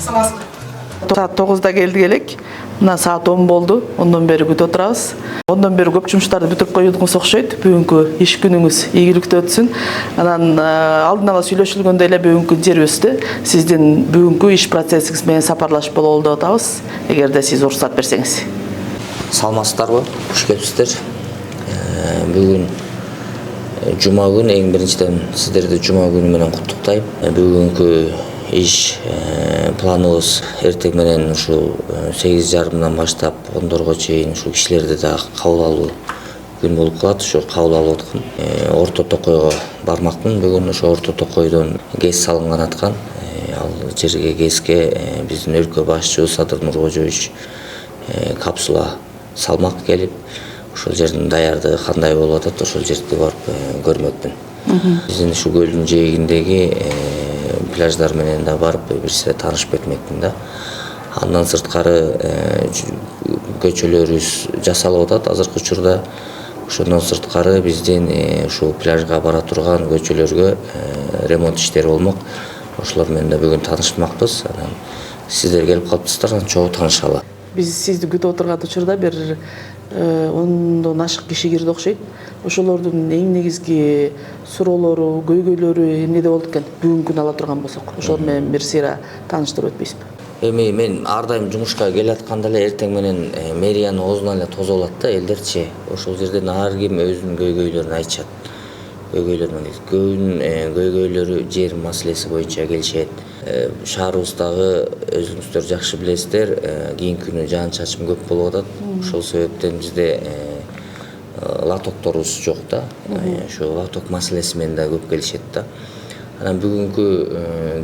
Saat 9'da geldi elek. Mына saat 10 болду. Ondan beri күтүп отурабыз. Ondan beri көп жумуштарды бүтүрүп койдуңуз окшойт. Бүгүнкү иш күнүңүз ийгиликтүү өтсүн. Анан алдын ала сүйлөшүлгөндөй эле бүгүнкү жерибизде сиздин бүгүнкү иш процессиңиз менен сапарлашып бололу деп атабыз. Эгерде сиз уруксат берсеңиз. Саламатсыздарбы? Куш келипсиздер. Бүгүн жума күн, эң биринчиден сиздерди жума күнү менен куттуктайм. Бүгүнкү иш планыбыз эртең менен ушул 8:30 баштап 10 чейин ушул кишилерди да кабыл алуу күн болуп калат. Ошо кабыл алып аткан. Орто Токойго бармакмын. Бүгүн ошо Орто Токойдон ГЭС салынган аткан. Ал жерге ГЭСке биздин өлкө башчыбыз Садыр Нуркожоевич капсула салмак келип, ошол жердин даярдыгы кандай болуп атат, ошол жерди барып көрмөкмүн. Биздин ушул көлдүн жээгиндеги пляждар менен да барып бир сире таанышып кетмекмин да. Андан сырткары көчөлөрүбүз жасалып атат азыркы учурда. Ошондон сырткары биздин ушул пляжга бара турган көчөлөргө ремонт иштери болмок. Ошолор менен да бүгүн таанышмакпыз. Анан сиздер келип калыпсыздар, анан чогуу таанышалы. Биз сизди күтүп отурган учурда бир 10дон ашык киши кирди окшойт. Ошолордун эң негизги суроолору, көйгөйлөрү эмнеде болду экен? Бүгүнкү күн ала турган болсок, ошол менен бир сыйра тааныштырып өтпөйсүзбү? Эми мен ар дайым жумушка келатканда эле эртең менен мэриянын оозунан эле тозуп алат да элдерчи. Ошол жерден ар ким өзүнүн көйгөйлөрүн айтышат. Көйгөйлөрү жер маселеси боюнча келишет. Шаарыбыздагы өзүңүздөр жакшы билесиздер, кийинки күнү жаан-чачын көп болуп атат. Ошол себептен бизде лотокторубуз жок да. Ошо лоток маселеси менен да көп келишет да. Анан бүгүнкү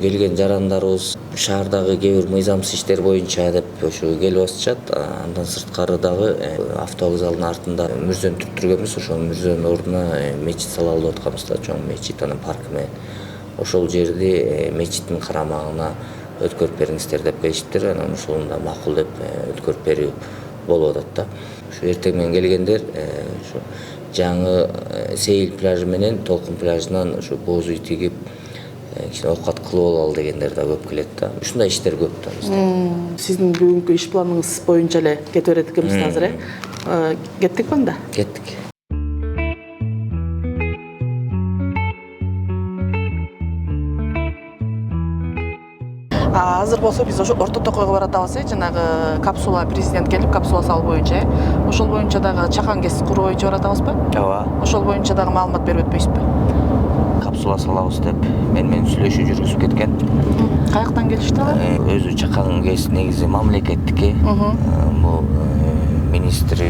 келген жарандарыбыз шаардагы кээ бир мыйзамсыз иштер боюнча деп ошо келип атышат. Андан сырткары дагы автовокзалдын артында мүрзөн түрттүргөнбүз. Ошол мүрзөнүн ордуна мечит салалы деп атканбыз да, чоң мечит, анан парк менен. Ошол жерди мечиттин карамагына өткөрүп бериңиздер деп келишиптир. Анан ошону да макул деп өткөрүп берүү болуп атат да. Ошо эртең менен келгендер ошо жаңы Сейил пляжы менен Толкун пляжынан ошо боз үй тигип кичине оокат кылып алалы дегендер да көп келет да. Ушундай иштер көп да бизде. Сиздин бүгүнкү иш планыңыз боюнча эле кетип берет экенбиз азыр, Кеттикпи анда? Кеттик. Азыр болсо биз ошо Орто Токойго баратабыз, жанагы капсула президент келип капсула салуу боюнча, ошол боюнча дагы чакан ГЭС куруу боюнча баратабызбы? Ооба. Ошол боюнча дагы маалымат берип өтпөйсүзбү? Капсула салабыз деп менен сүйлөшүү жүргүзүп кеткен. Каяктан келишти алар? Өзү чакан ГЭС негизи мамлекеттики. Бул министр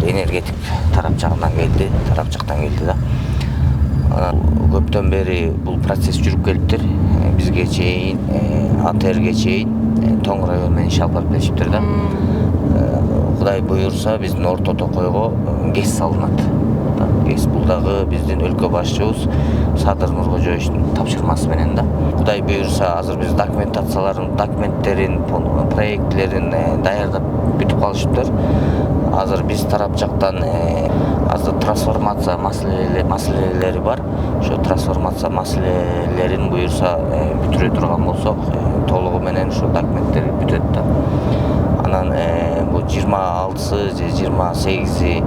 энергетик тарап жагынан келди, тарап жактан келди да. Көптөн бери бул процесс жүрүп келиптир. Бизге чейин, АТРге чейин Тоң району менен иш алып барып келишиптир да. Кудай буйрса биздин Орто Токойго ГЭС салынат. ГЭС бул дагы биздин өлкө башчыбыз Садыр Нуркожоевичтин тапшырмасы менен да. Кудай буйрса азыр биз документтерин, проектлерин даярдап бүтүп калышыптыр. Азыр биз тарап жактан азыр трансформация маселелери бар. Ошо трансформация маселелерин буйрса бүтүрө турган болсок, толугу менен ошо документтер бүтөт да. Анан бул 26-сы же 28-и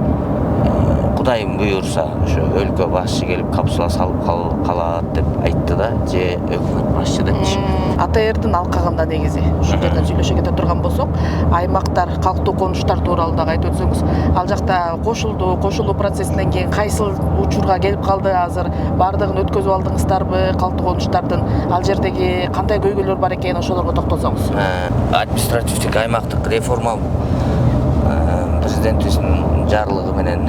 Кудай буйрса ошо өлкө башчы келип капсула салып калат деп айтты да, же өкмөт башчы депчи. АТРдин алкагында негизи ушул жерден сүйлөшө кете турган болсок, аймактар, калктуу конуштар тууралуу дагы айтып өтсөңүз, ал жакта кошулуу процессинен кийин кайсыл учурга келип калды азыр, баардыгын өткөзүп алдыңыздарбы, калктуу конуштардын, ал жердеги кандай көйгөйлөр бар экен, ошолорго токтолсоңуз. Административдик аймактык реформа президентибиздин жарлыгы менен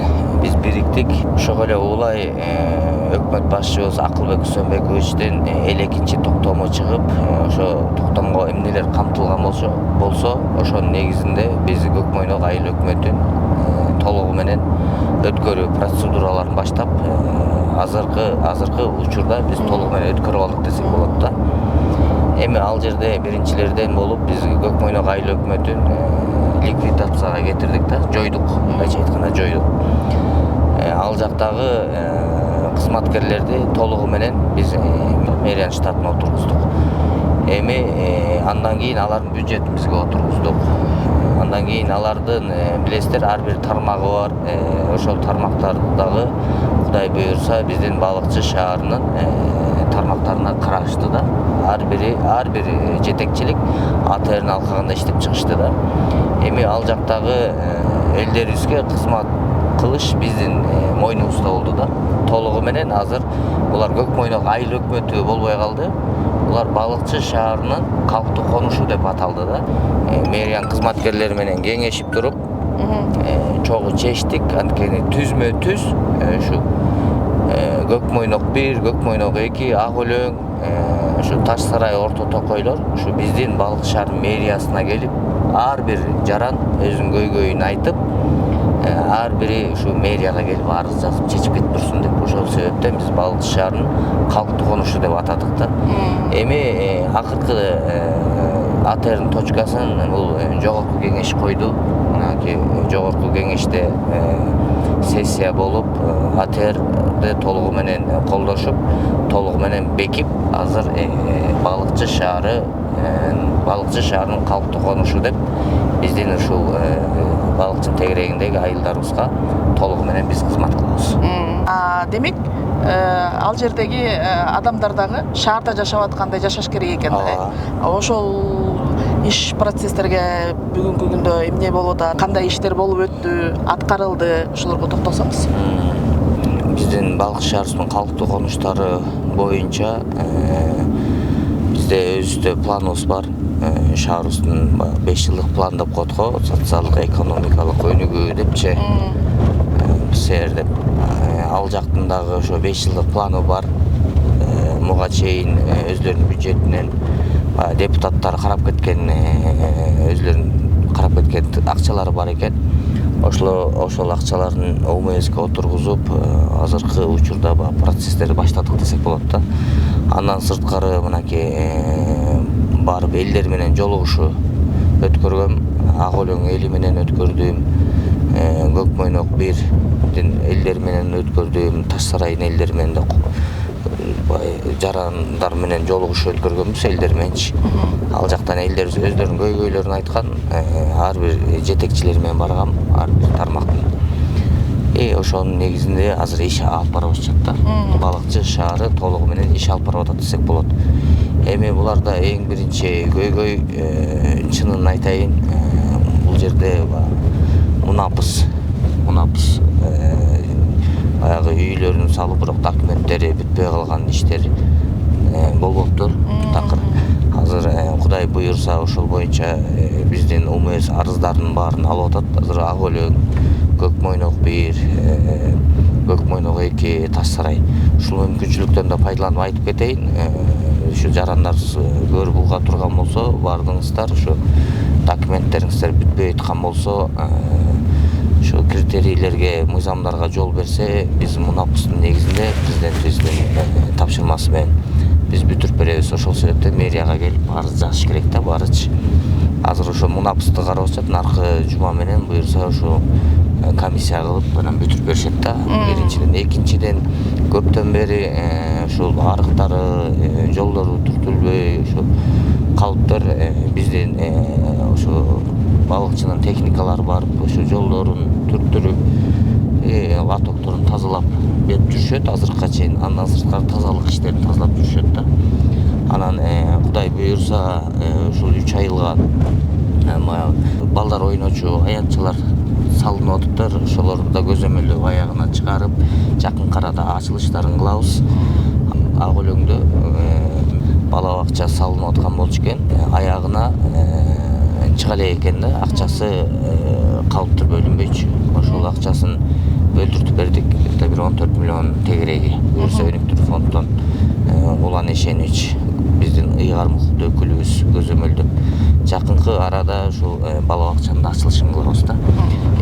биз бириктик. Ошого эле улай өкмөт башчыбыз Акылбек Үсөнбековичтен экинчи токтомо чыгып, ошо токтомго эмнелер камтылган болсо, ошонун негизинде биз Көкмойнок айыл өкмөтүн толугу менен өткөрүү процедураларын баштап, азыркы учурда биз толугу менен өткөрүп алдык десек болот да. Эми ал жерде биринчилерден болуп биз Көкмойнок айыл өкмөтүн ликвидацияга кетирдик да, жойдук, мындайча айтканда жойдук. Ал жактагы кызматкерлерди толугу менен биз мэриянын штатына отургуздук. Эми андан кийин алардын бюджетин бизге отургуздук. Андан кийин алардын билесиздер ар бир тармагы бар. Ошол тармактардагы Кудай буйрса биздин балыкчы шаарынын тармактарына карашты да. Ар бир жетекчилик АТРдин алкагында иштеп чыгышты да. Эми ал жактагы элдерибизге кызмат кылыш биздин мойнубузда болду да. Толугу менен азыр булар көк мойнок айыл өкмөтү болбой калды. Булар балыкчы шаарынын калктуу конушу деп аталды да. Мэриянын кызматкерлери менен кеңешип туруп, чогуу чечтик, анткени түзмө түз ушу көк мойнок 1, көк мойнок 2, ак өлөң, ушу Таш сарай орто токойлор ушу биздин балыкчы шаарынын мэриясына келип, ар бир жаран өзүнүн көйгөйүн айтып, ар бири ушу мэрияга келип арыз жазып чечип кетип турсун деп, ошол себептен биз балыкчы шаарынын калктуу конушу деп атадык да. Эми акыркы АТРдин точкасын бул жогорку кеңеш койду. Мынакей жогорку кеңеште сессия болуп, АТРди толугу менен колдошуп, толугу менен бекип, азыр балыкчы шаарынын калктуу конушу деп биздин ушул балыкчынын тегерегиндеги айылдарыбызга толугу менен биз кызмат кылабыз. Демек, ал жердеги адамдар дагы шаарда жашап аткандай жашаш керек экен. Ошол иш процесстерге бүгүнкү күндө эмне болуп атат, кандай иштер болуп өттү, аткарылды, ошолорго токтолсоңуз. Биздин балыкчы шаарыбыздын калктуу конуштары боюнча бизде өзүбүздө планыбыз бар. Шаарыбыздын 5 жылдык план деп коет го, социалдык экономикалык өнүгүү депчи. СР деп. Ал жактын дагы ошо 5 жылдык планы бар. Муга чейин өзлөрүнүн бюджетинен депутаттар карап кеткен, өзлөрүнүн карап кеткен акчалары бар экен. Ошол акчалардын ОМСке отургузуп, азыркы учурда процесстерди баштадык десек болот да. Андан сырткары мынакей барып элдер менен жолугушу өткөргөм, ак өлөң эли менен өткөрдүм, көк мойнок 1дин элдери менен өткөрдүм, Таш сарайдын элдери менен да жарандар менен жолугушу өткөргөнбүз, элдер мененчи. Ал жактан элдер өздөрүнүн көйгөйлөрүн айткан, ар бир жетекчилер менен баргам, ар бир тармактын. Ошонун негизинде азыр иш алып барып атышат да. Балыкчы шаары толугу менен иш алып барып атат десек болот. Эми буларда эң биринчи көйгөй, чынын айтайын, бул жерде мунапыс баягы үйлөрүн салып, бирок документтери бүтпөй калган иштер болуптур. Такыр азыр Кудай буйрса ошол боюнча биздин УМС арыздардын баарын алып атат. Азыр ак өлөң, көк мойнок 1, көк мойнок 2, Таш сарай. Ушул мүмкүнчүлүктөн да пайдаланып айтып кетейин. Ушу жарандар көрүп уга турган болсо, бардыңыздар, ушу документтериңиздер бүтпөй аткан болсо, ушу критерийлерге, мыйзамдарга жол берсе, биз мунапыстын негизинде президентибиздин тапшырмасы менен биз бүтүрүп беребиз. Ошол себептен мэрияга келип арыз жазыш керек да барычы. Азыр ошо мунапысты карап атышат, наркы жума менен буйрса ошо комиссия кылып анан бүтүрүп беришет да. Биринчиден, экинчиден көптөн бери ушул арыктары, жолдору түртүлбөй ошо калыптыр. Биздин ошо балыкчынын техникалары барып, ошо жолдорун түртүрүп, лотокторун тазалап берип жүрүшөт азыркыга чейин. Андан сырткары тазалык иштерин тазалап жүрүшөт да. Анан Кудай буйрса ушул 3 айылга балдар ойночу аянтчалар салынып атыптыр. Ошолорду да көзөмөлдөп аягына чыгарып, жакын арада ачылыштарын кылабыз. Ак өлөңдө бала бакча салынып аткан болчу экен. Аягына чыга элек экен да, акчасы калыптыр бөлүнбөйчү. Ошол акчасын бөлдүртүп бердик. Бир 14 миллион тегереги буйрса өнүктүрүү фонддон Улан Эшенович биздин ыйгар мукуттуу өкүлүбүз көзөмөлдөп жакынкы арада ушул бала бакчанын ачылышын кылабыз да.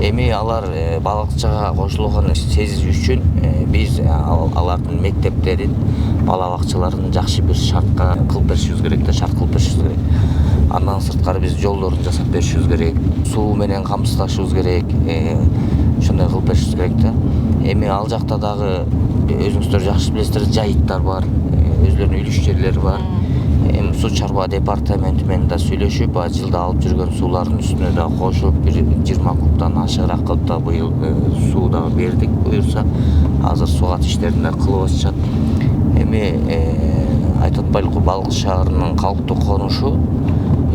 Эми алар бала бакчага кошулганын сезиш үчүн биз алардын мектептерин, бала бакчаларын жакшы бир шартка кылып беришибиз керек да, шарт кылып беришибиз керек. Андан сырткары биз жолдорун жасап беришибиз керек, суу менен камсыздашыбыз керек, ошондой кылып беришибиз керек да. Эми ал жакта дагы өзүңүздөр жакшы билесиздер, жайыттар бар, өзлөрүнүн үлүш жерлери бар. эми суу чарба департаменти менен да сүйлөшүп, жылда алып жүргөн суулардын үстүнө да кошуп бир 20 кубдан ашыгыраак кылып да быйыл суу да бердик. Буюрса азыр суугат иштерин да кылып атышат. Эми айтып атпайлыкпы, Балык шаарынын калктуу конушу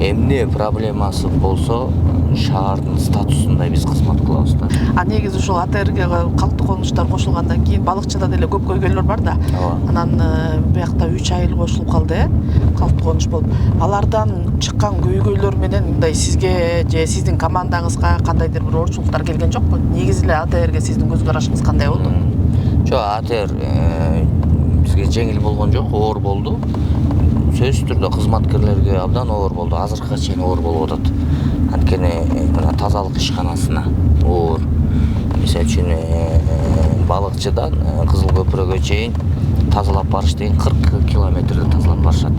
эмне проблемасы болсо шаардын статусундай биз кызмат кылабыз да. Негизи ушул АТРге калктуу конуштар кошулгандан кийин балыкчыда деле көп көйгөйлөр бар да. Анан биякта 3 айыл кошулуп калды, калктуу конуш болуп. Алардан чыккан көйгөйлөр менен мындай сизге же сиздин командаңызга кандайдыр бир оорчулуктар келген жокпу? Негизи эле АТРге сиздин көз карашыңыз кандай болду? Жок, АТР бизге жеңил болгон жок, оор болду. Сөзсүз түрдө кызматкерлерге абдан оор болду. Азыркыга чейин оор болуп атат. Анткени мына тазалык ишканасына оор. Мисалы үчүн балыкчыдан Кызыл көпүрөгө чейин тазалап барыш деген 40 километрди тазалап барышат.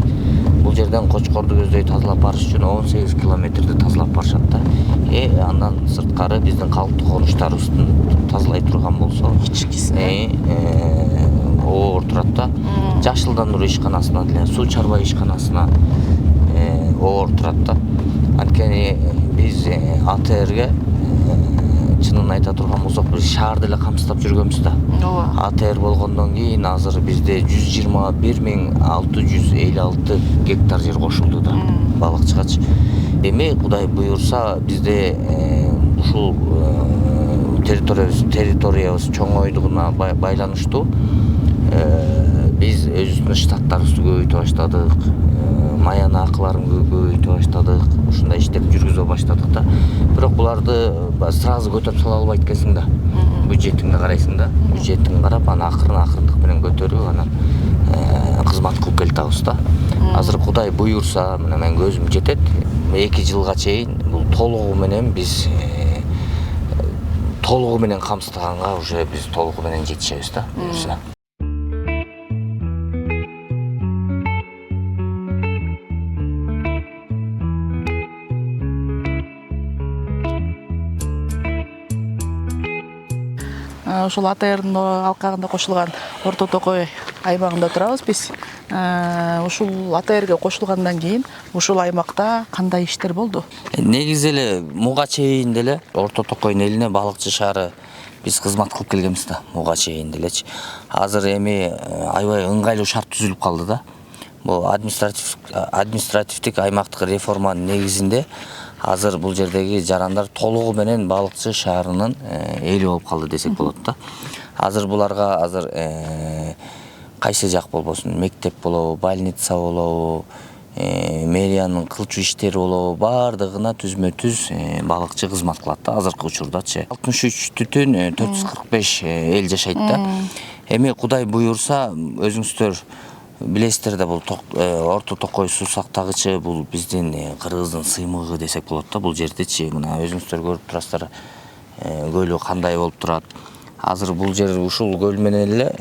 Бул жерден Кочкорду көздөй тазалап барыш үчүн 18 километрди тазалап барышат да. Андан сырткары биздин калктуу конуштарыбыздын тазалай турган болсо, ичкисине оор турат да. Жашылдандыруу ишканасына деле, суу чарба ишканасына оор турат да. Анткени биз АТРге чынын айта турган болсок, биз шаарды эле камсыздап жүргөнбүз да. АТР болгондон кийин азыр бизде 121.656 гектар жер кошулду да балыкчыгачы. Эми Кудай буйрса бизде ушул территориябыз чоңойдугуна байланыштуу биз өзүбүздүн штаттарыбызды көбөйтө баштадык, маяна акыларын көбөйтө баштадык, ушундай иштерди жүргүзө баштадык да. Бирок буларды сразу көтөрүп сала албайт экенсиң да. Бюджетиңди карайсың да, бюджетиңди карап, аны акырындык менен көтөрүп, анан кызмат кылып келатабыз да. Азыр Кудай буйрса, мына мен көзүм жетет, 2 жылга чейин бул толугу менен биз толугу менен камсыздаганга уже биз толугу менен жетишебиз да. Буюрса. Ушул АТРдын алкагында кошулган Орто Токой аймагында турабыз биз. Ушул АТРге кошулгандан кийин ушул аймакта кандай иштер болду? Негизи эле муга чейин деле Орто Токойдун элине балыкчы шаары биз кызмат кылып келгенбиз да, муга чейин делечи. Азыр эми аябай ыңгайлуу шарт түзүлүп калды да. Бул административдик аймактык реформанын негизинде азыр бул жердеги жарандар толугу менен балыкчы шаарынын эли болуп калды десек болот да. Азыр буларга кайсы жак болбосун, мектеп болобу, больница болобу, мэриянын кылчу иштери болобу, баардыгына түзмө-түз балыкчы кызмат кылат да азыркы учурдачы. 63,445 эл жашайт да. Эми Кудай буйрса, өзүңүздөр билесиздер да, бул Орто Токой суу сактагычы бул биздин Кыргыздын сыймыгы десек болот да. Бул жердечи мына өзүңүздөр көрүп турасыздар, көлү кандай болуп турат. Азыр бул жер ушул көл менен эле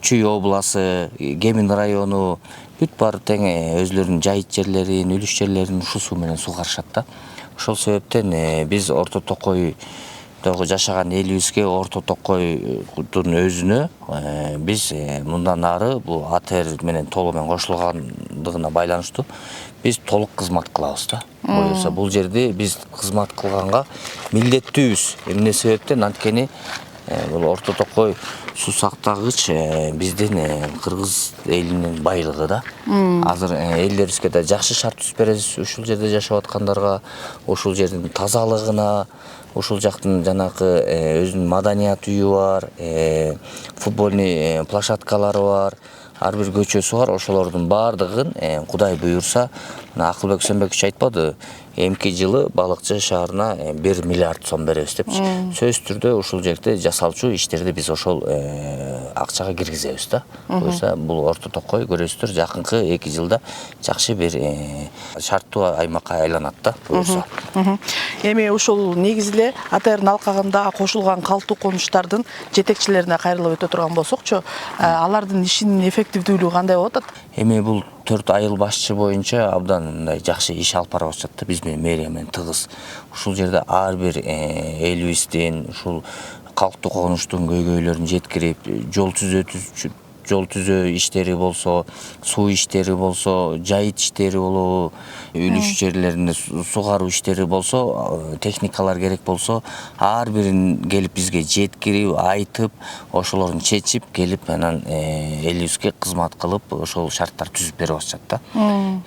Чүй обласы, Кемин району бүт баары тең өзлөрүнүн жайыт жерлерин, үлүш жерлерин ушул суу менен сугарышат да. Ошол себептен биз Орто Токойдогу жашаган элибизге, Орто Токойдун өзүнө биз мындан ары бул АТР менен толугу менен кошулгандыгына байланыштуу биз толук кызмат кылабыз да. Буюрса бул жерде биз кызмат кылганга милдеттүүбүз. Эмне себептен? Анткени бул Орто Токой суу сактагыч биздин Кыргыз элинин байлыгы да. Азыр элдерибизге да жакшы шарт түзүп беребиз. Ушул жерде жашап аткандарга, ушул жердин тазалыгына, ушул жактын жанакы өзүнүн маданият үйү бар, футбольный площадкалары бар, ар бир көчөсү бар. Ошолордун баардыгын Кудай буйрса, Акылбек Сөнбекович айтпады, эмки жылы балыкчы шаарына 1 миллиард сом беребиз депчи. Сөзсүз түрдө ушул жерде жасалчу иштерди биз ошол акчага киргизебиз да. Буюрса бул Орто Токой көрөсүздөр жакынкы 2 жылда жакшы бир шарттуу аймакка айланат да. Буюрса. Эми ушул негизи эле АТРдын алкагында кошулган калктуу конуштардын жетекчилерине кайрылып өтө турган болсокчу, алардын ишинин эффективдүүлүгү кандай болуп атат? Эми бул 4 айыл башчы боюнча абдан мындай жакшы иш алып барып атышат да, биз менен мэрия менен тыгыз. Ушул жерде ар бир элибиздин ушул калктуу конуштун көйгөйлөрүн жеткирип, жол жол түзөө иштери болсо, суу иштери болсо, жайыт иштери болобу, үлүш жерлеринде сугаруу иштери болсо, техникалар керек болсо, ар бирин келип бизге жеткирип, айтып, ошолорун чечип келип анан элибизге кызмат кылып, ошол шарттар түзүп берип атышат да.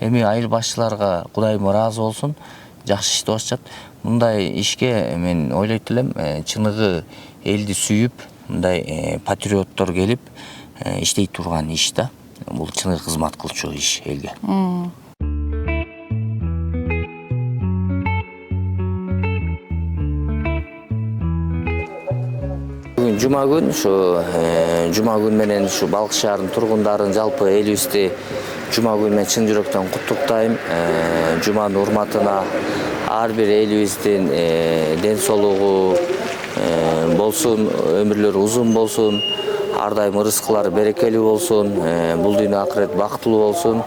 Эми айыл башчыларга Кудайым ыраазы болсун, жакшы иштеп атышат. Мындай ишке мен ойлойт элем, чыныгы элди сүйүп, мындай патриоттор келип иштей турган иш да. Бул чыныгы кызмат кылчу иш элге. Бүгүн жума күн, жума күн менен Балык шаарынын тургундарын, жалпы элибизди жума күн менен чын жүрөктөн куттуктайм. Жуманын урматына ар бир элибиздин ден соолугу болсун, өмүрлөрү узун болсун, ар дайым ырыскылары берекелүү болсун, бул дүйнө акырет бактылуу болсун.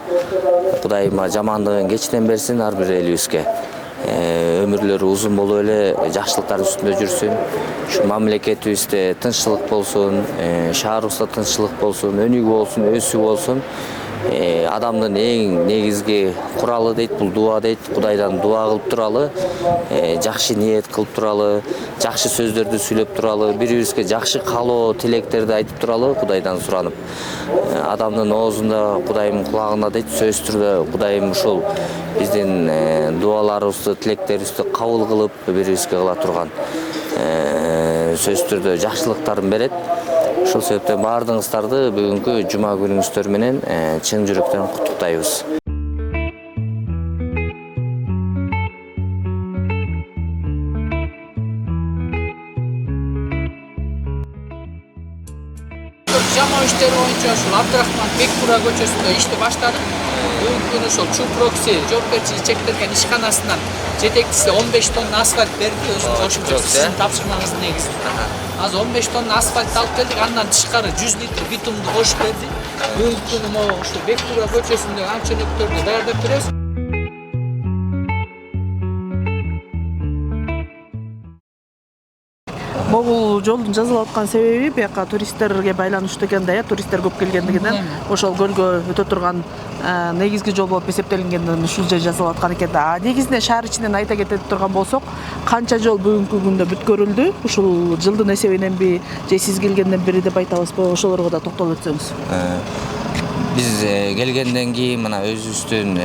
Кудайым жамандыгын кечтен берсин ар бир элибизге. Өмүрлөрү узун болуп эле жакшылыктар үстүндө жүрсүн. Ушу мамлекетибизде тынччылык болсун, шаарыбызда тынччылык болсун, өнүгүү болсун, өсүү болсун. Адамдын эң негизги куралы дейт, бул дуа дейт. Кудайдан дуа кылып туралы, жакшы ниет кылып туралы, жакшы сөздөрдү сүйлөп туралы, бири-бирибизге жакшы каалоо, тилектерди айтып туралы Кудайдан суранып. Адамдын оозунда Кудайым кулагында дейт, сөзсүз түрдө Кудайым ушул биздин дуаларыбызды, тилектерибизди кабыл кылып, бири-бирибизге кыла турган сөзсүз түрдө жакшылыктарын берет. Ошол себептен баардыгыңыздарды бүгүнкү жума күнүңүздөр менен чын жүрөктөн куттуктайбыз. Жама иштери боюнча ушул Абдрахман Бекбура көчөсүндө ишти баштадык. Бүгүнкү күнү ошол Чупрокси жоопкерчилик чектелген ишканасынан жетекчиси 15 тонна асфальт берди, өзүнүн тапшырмаңыздын негизинде. Азыр 15 тонна асфальт алып келдик, андан тышкары 100 литр битумду кошуп берди. Бүгүнкү күнү могу ушул Бекбура көчөсүндөгү анчөөнөктөрдү даярдап беребиз. Бул жолдун жазылып аткан себеби бияка туристтерге байланыштуу экен да, туристтер көп келгендигинен, ошол көлгө өтө турган негизги жол болуп эсептелингенден ушул жер жазылып аткан экен да. Негизинен шаар ичинен айта кетет турган болсок, канча жол бүгүнкү күндө бүткөрүлдү? Ушул жылдын эсебиненби, же сиз келгенден бери деп айтабызбы? Ошолорго да токтолуп өтсөңүз. Биз келгенден кийин мына өзүбүздүн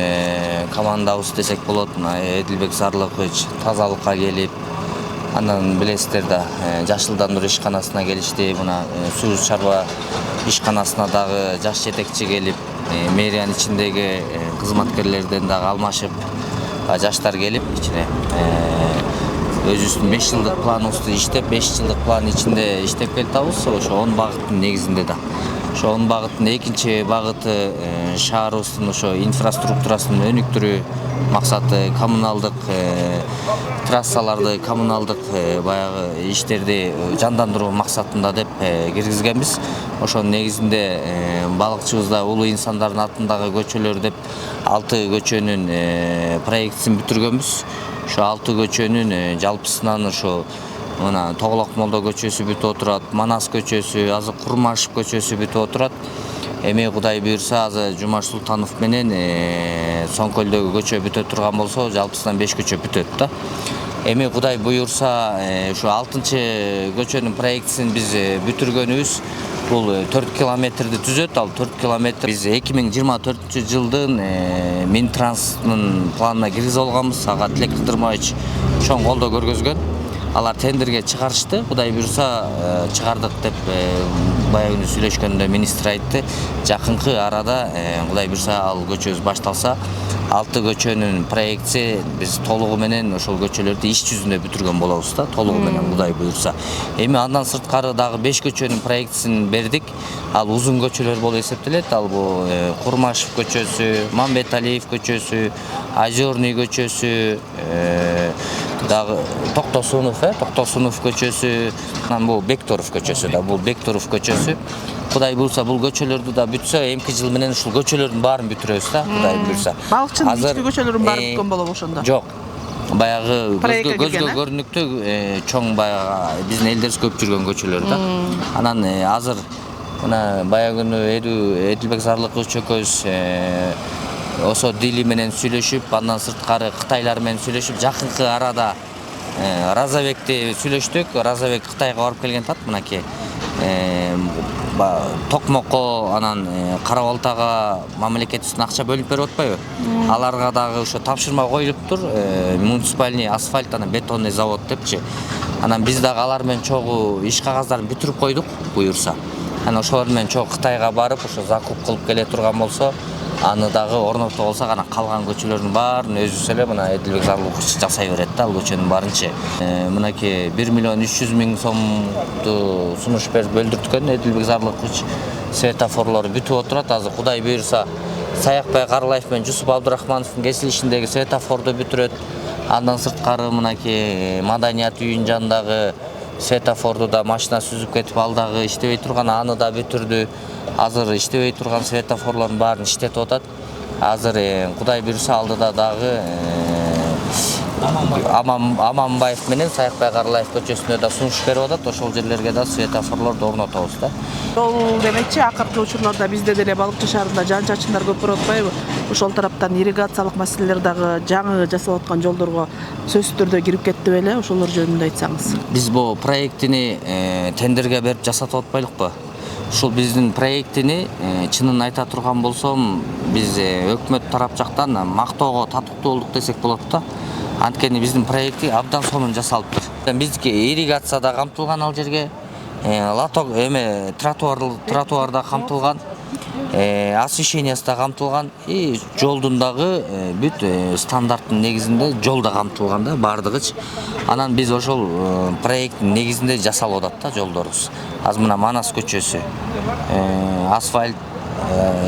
командабыз десек болот, мына Эдилбек Зарлыкович тазалыкка келип, андан билесиздер да жашылдандыруу ишканасына келишти. Мына суу чарба ишканасына дагы жаш жетекчи келип, мэриянын ичиндеги кызматкерлерден дагы алмашып, жаштар келип, ичине өзүбүздүн 5 жылдык планыбызды иштеп, 5 жылдык план ичинде иштеп келатабыз. Ошо 10 багыттын негизинде да. Ошо 10 багыттын экинчи багыты шаарыбыздын ошо инфраструктурасын өнүктүрүү максаты, коммуналдык трассаларды, коммуналдык баягы иштерди жандандыруу максатында деп киргизгенбиз. Ошонун негизинде балыкчыбызда улуу инсандардын атындагы көчөлөр деп 6 көчөнүн проектисин бүтүргөнбүз. Ошо 6 көчөнүн жалпысынан ошо мына Тоголок Молдо көчөсү бүтүп отурат, Манас көчөсү, азыр Курмашев көчөсү бүтүп отурат. Эми Кудай буйрса азыр Жумаш Султанов менен Соңкөлдөгү көчө бүтө турган болсо, жалпысынан 5 көчө бүтөт да. Эми Кудай буйрса ушу 6 көчөнүн проектисин биз бүтүргөнүбүз. Бул 4 километрди түзөт. Ал 4 километр биз 2024-жылдын Минтранстын планына киргизип алганбыз. Ага Тилек Кыдырмаевич чоң колдоо көргөзгөн. Алар тендерге чыгарышты. Кудай буйрса чыгардык деп баягы күнү сүйлөшкөндө министр айтты. Жакынкы арада Кудай буйрса ал көчөбүз башталса, 6 көчөнүн проектиси биз толугу менен ошол көчөлөрдү иш жүзүндө бүтүргөн болобуз да, толугу менен Кудай буйрса. Эми андан сырткары дагы 5 көчөнүн проектисин бердик. Ал узун көчөлөр болуп эсептелет. Ал бул Курмашев көчөсү, Мамбеталиев көчөсү, Озерный көчөсү, дагы Токтосунов көчөсү, анан бул Бекторов көчөсү да, бул Бекторов көчөсү. Кудай буйрса бул көчөлөрдү да бүтсө, эмки жыл менен ушул көчөлөрдүн баарын бүтүрөбүз да, Кудай буйрса. Балыкчынын ички көчөлөрүн баары бүткөн болобу ошондо? Жок. Баягы көзгө көрүнүктүү чоң баягы биздин элдерибиз көп жүргөн көчөлөр да. Анан азыр мына баягы күнү Эдилбек Зарлыков чөкөбүз ошо дили менен сүйлөшүп, андан сырткары Кытайлар менен сүйлөшүп, жакынкы арада Разабекти сүйлөштүк. Разабек Кытайга барып келген тат мынакей. Токмокко анан Кара Балтага мамлекет үстүнөн акча бөлүп берип атпайбы? Аларга дагы ошо тапшырма коюлуптур. Муниципальный асфальт анан бетонный завод депчи. Анан биз дагы алар менен чогуу иш кагаздарын бүтүрүп койдук буюрса. Анан ошолор менен чогуу Кытайга барып, ошо закуп кылып келе турган болсо, аны дагы орнотуп алсак, анан калган көчөлөрдүн баарын өзүбүз эле мына Эдилбек Зарлыкович жасай берет да, ал көчөнүн баарынчы. Мынакей 1 миллион 300 миң сомду сунуш берип бөлдүрткөн Эдилбек Зарлыкович. Светофорлор бүтүп отурат. Азыр Кудай буйрса Саякбай Карлаев менен Жусуп Абдурахмановдун кесилишиндеги светофорду бүтүрөт. Андан сырткары мынакей маданият үйүнүн жанындагы светофорду да машина сүзүп кетип, ал дагы иштебей турган, аны да бүтүрдү. Азыр иштебей турган светофорлордун баарын иштетип атат. Азыр Кудай буйрса алдыда дагы Аманбаев менен Саякбай Карлаев көчөсүнө да сунуш берип атат. Ошол жерлерге да светофорлорду орнотобуз да. Жол демекчи акыркы учурларда бизде деле балыкчы шаарында жан-чачындар көп болуп атпайбы? Ошол тараптан ирригациялык маселелер дагы жаңы жасалып аткан жолдорго сөзсүз түрдө кирип кетти беле? Ошолор жөнүндө айтсаңыз. Биз бул проектини тендерге берип жасатып атпайлыкпы? Ушул биздин проектини чынын айта турган болсом, биз өкмөт тарап жактан мактоого татыктуу болдук десек болот да. Анткени биздин проекти абдан сонун жасалыптыр. Биздики ирригацияда камтылган ал жерге, лоток тротуарда камтылган, освещениясы да камтылган, жолдун дагы бүт стандарттын негизинде жол да камтылган да бардыгычы. Анан биз ошол проекттин негизинде жасалып атат да жолдорубуз. Азыр мына Манас көчөсү, асфальт,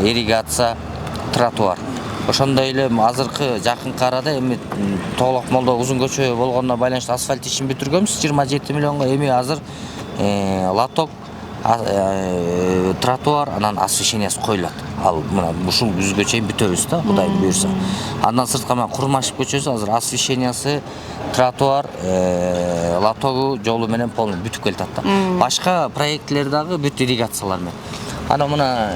ирригация, тротуар. Ошондой эле азыркы жакынкы арада эми Тоолок Молдо узун көчө болгонуна байланыштуу асфальт ишин бүтүргөнбүз 27 миллионго. Эми азыр лоток, тротуар, анан освещениясы коюлат. Ал мына ушул күзгө чейин бүтөбүз да, Кудай буйрса. Андан сырткары Курмашев көчөсү азыр освещениясы, тротуар, лотогу, жолу менен полный бүтүп келатат да. Башка проектлер дагы бүт ирригациялар менен. Ана мына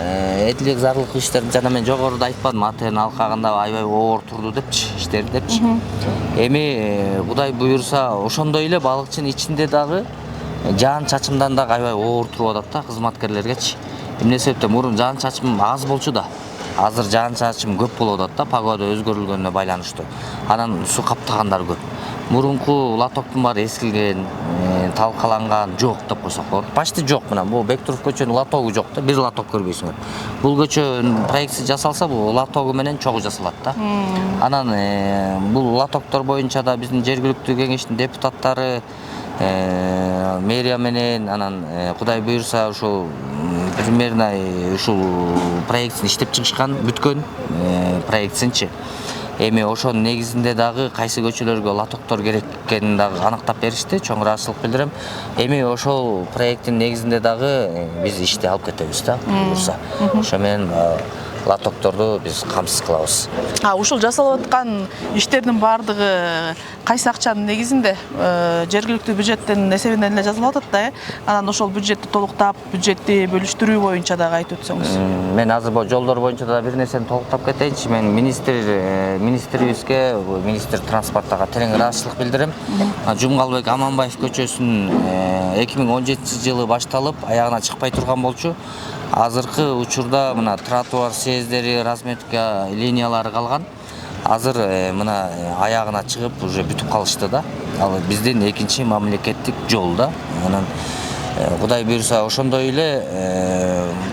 Эдилбек Зарлыковичтердин жана мен жогоруда айтпадым, АТН алкагында аябай оор турду депчи, иштери депчи. Эми Кудай буйрса ошондой эле балыкчынын ичинде дагы жаан-чачымдан дагы аябай оор туруп атат да кызматкерлергечи. Эмне себептен мурун жаан-чачым аз болчу да. Азыр жаан-чачым көп болуп атат да, погода өзгөрүлгөнүнө байланыштуу. Анан суу каптагандар көп. Мурунку лотоктун баары эскилген, талкаланган жок деп койсок болот. Почти жок мына. Бул Бектуров көчөнүн лотогу жок да, бир лоток көрбөйсүңөр. Бул көчөнүн проектиси жасалса, бул лотогу менен чогуу жасалат да. Анан бул лотоктор боюнча да биздин жергиликтүү кеңештин депутаттары, мэрия менен, анан Кудай буйрса ушул примерно ушул проектин иштеп чыгышкан, бүткөн проектсинчи. Эми ошонун негизинде дагы кайсы көчөлөргө лотоктор керек экенин дагы аныктап беришти. Чоң ыраазычылык билдирем. Эми ошол проекттин негизинде дагы биз ишти алып кетебиз да. Ошо менен лотокторду биз камсыз кылабыз. Ушул жасалып аткан иштердин баардыгы кайсы акчанын негизинде жергиликтүү бюджеттин эсебинен эле жасалып атат да. Анан ошол бюджетти толуктап, бюджетти бөлүштүрүү боюнча дагы айтып өтсөңүз. Мен азыр бул жолдор боюнча да бир нерсени толуктап кетейинчи. Мен министрибизге, министр транспорттага терең ыраазычылык билдирем. Жумгалбек Аманбаев көчөсүнүн 2017 жылы башталып, аягына чыкпай турган болчу. Азыркы учурда мына тротуар съездери, разметка линиялары калган. Азыр мына аягына чыгып уже бүтүп калышты да. Ал биздин экинчи мамлекеттик жол да. Анан Кудай буйрса ошондой эле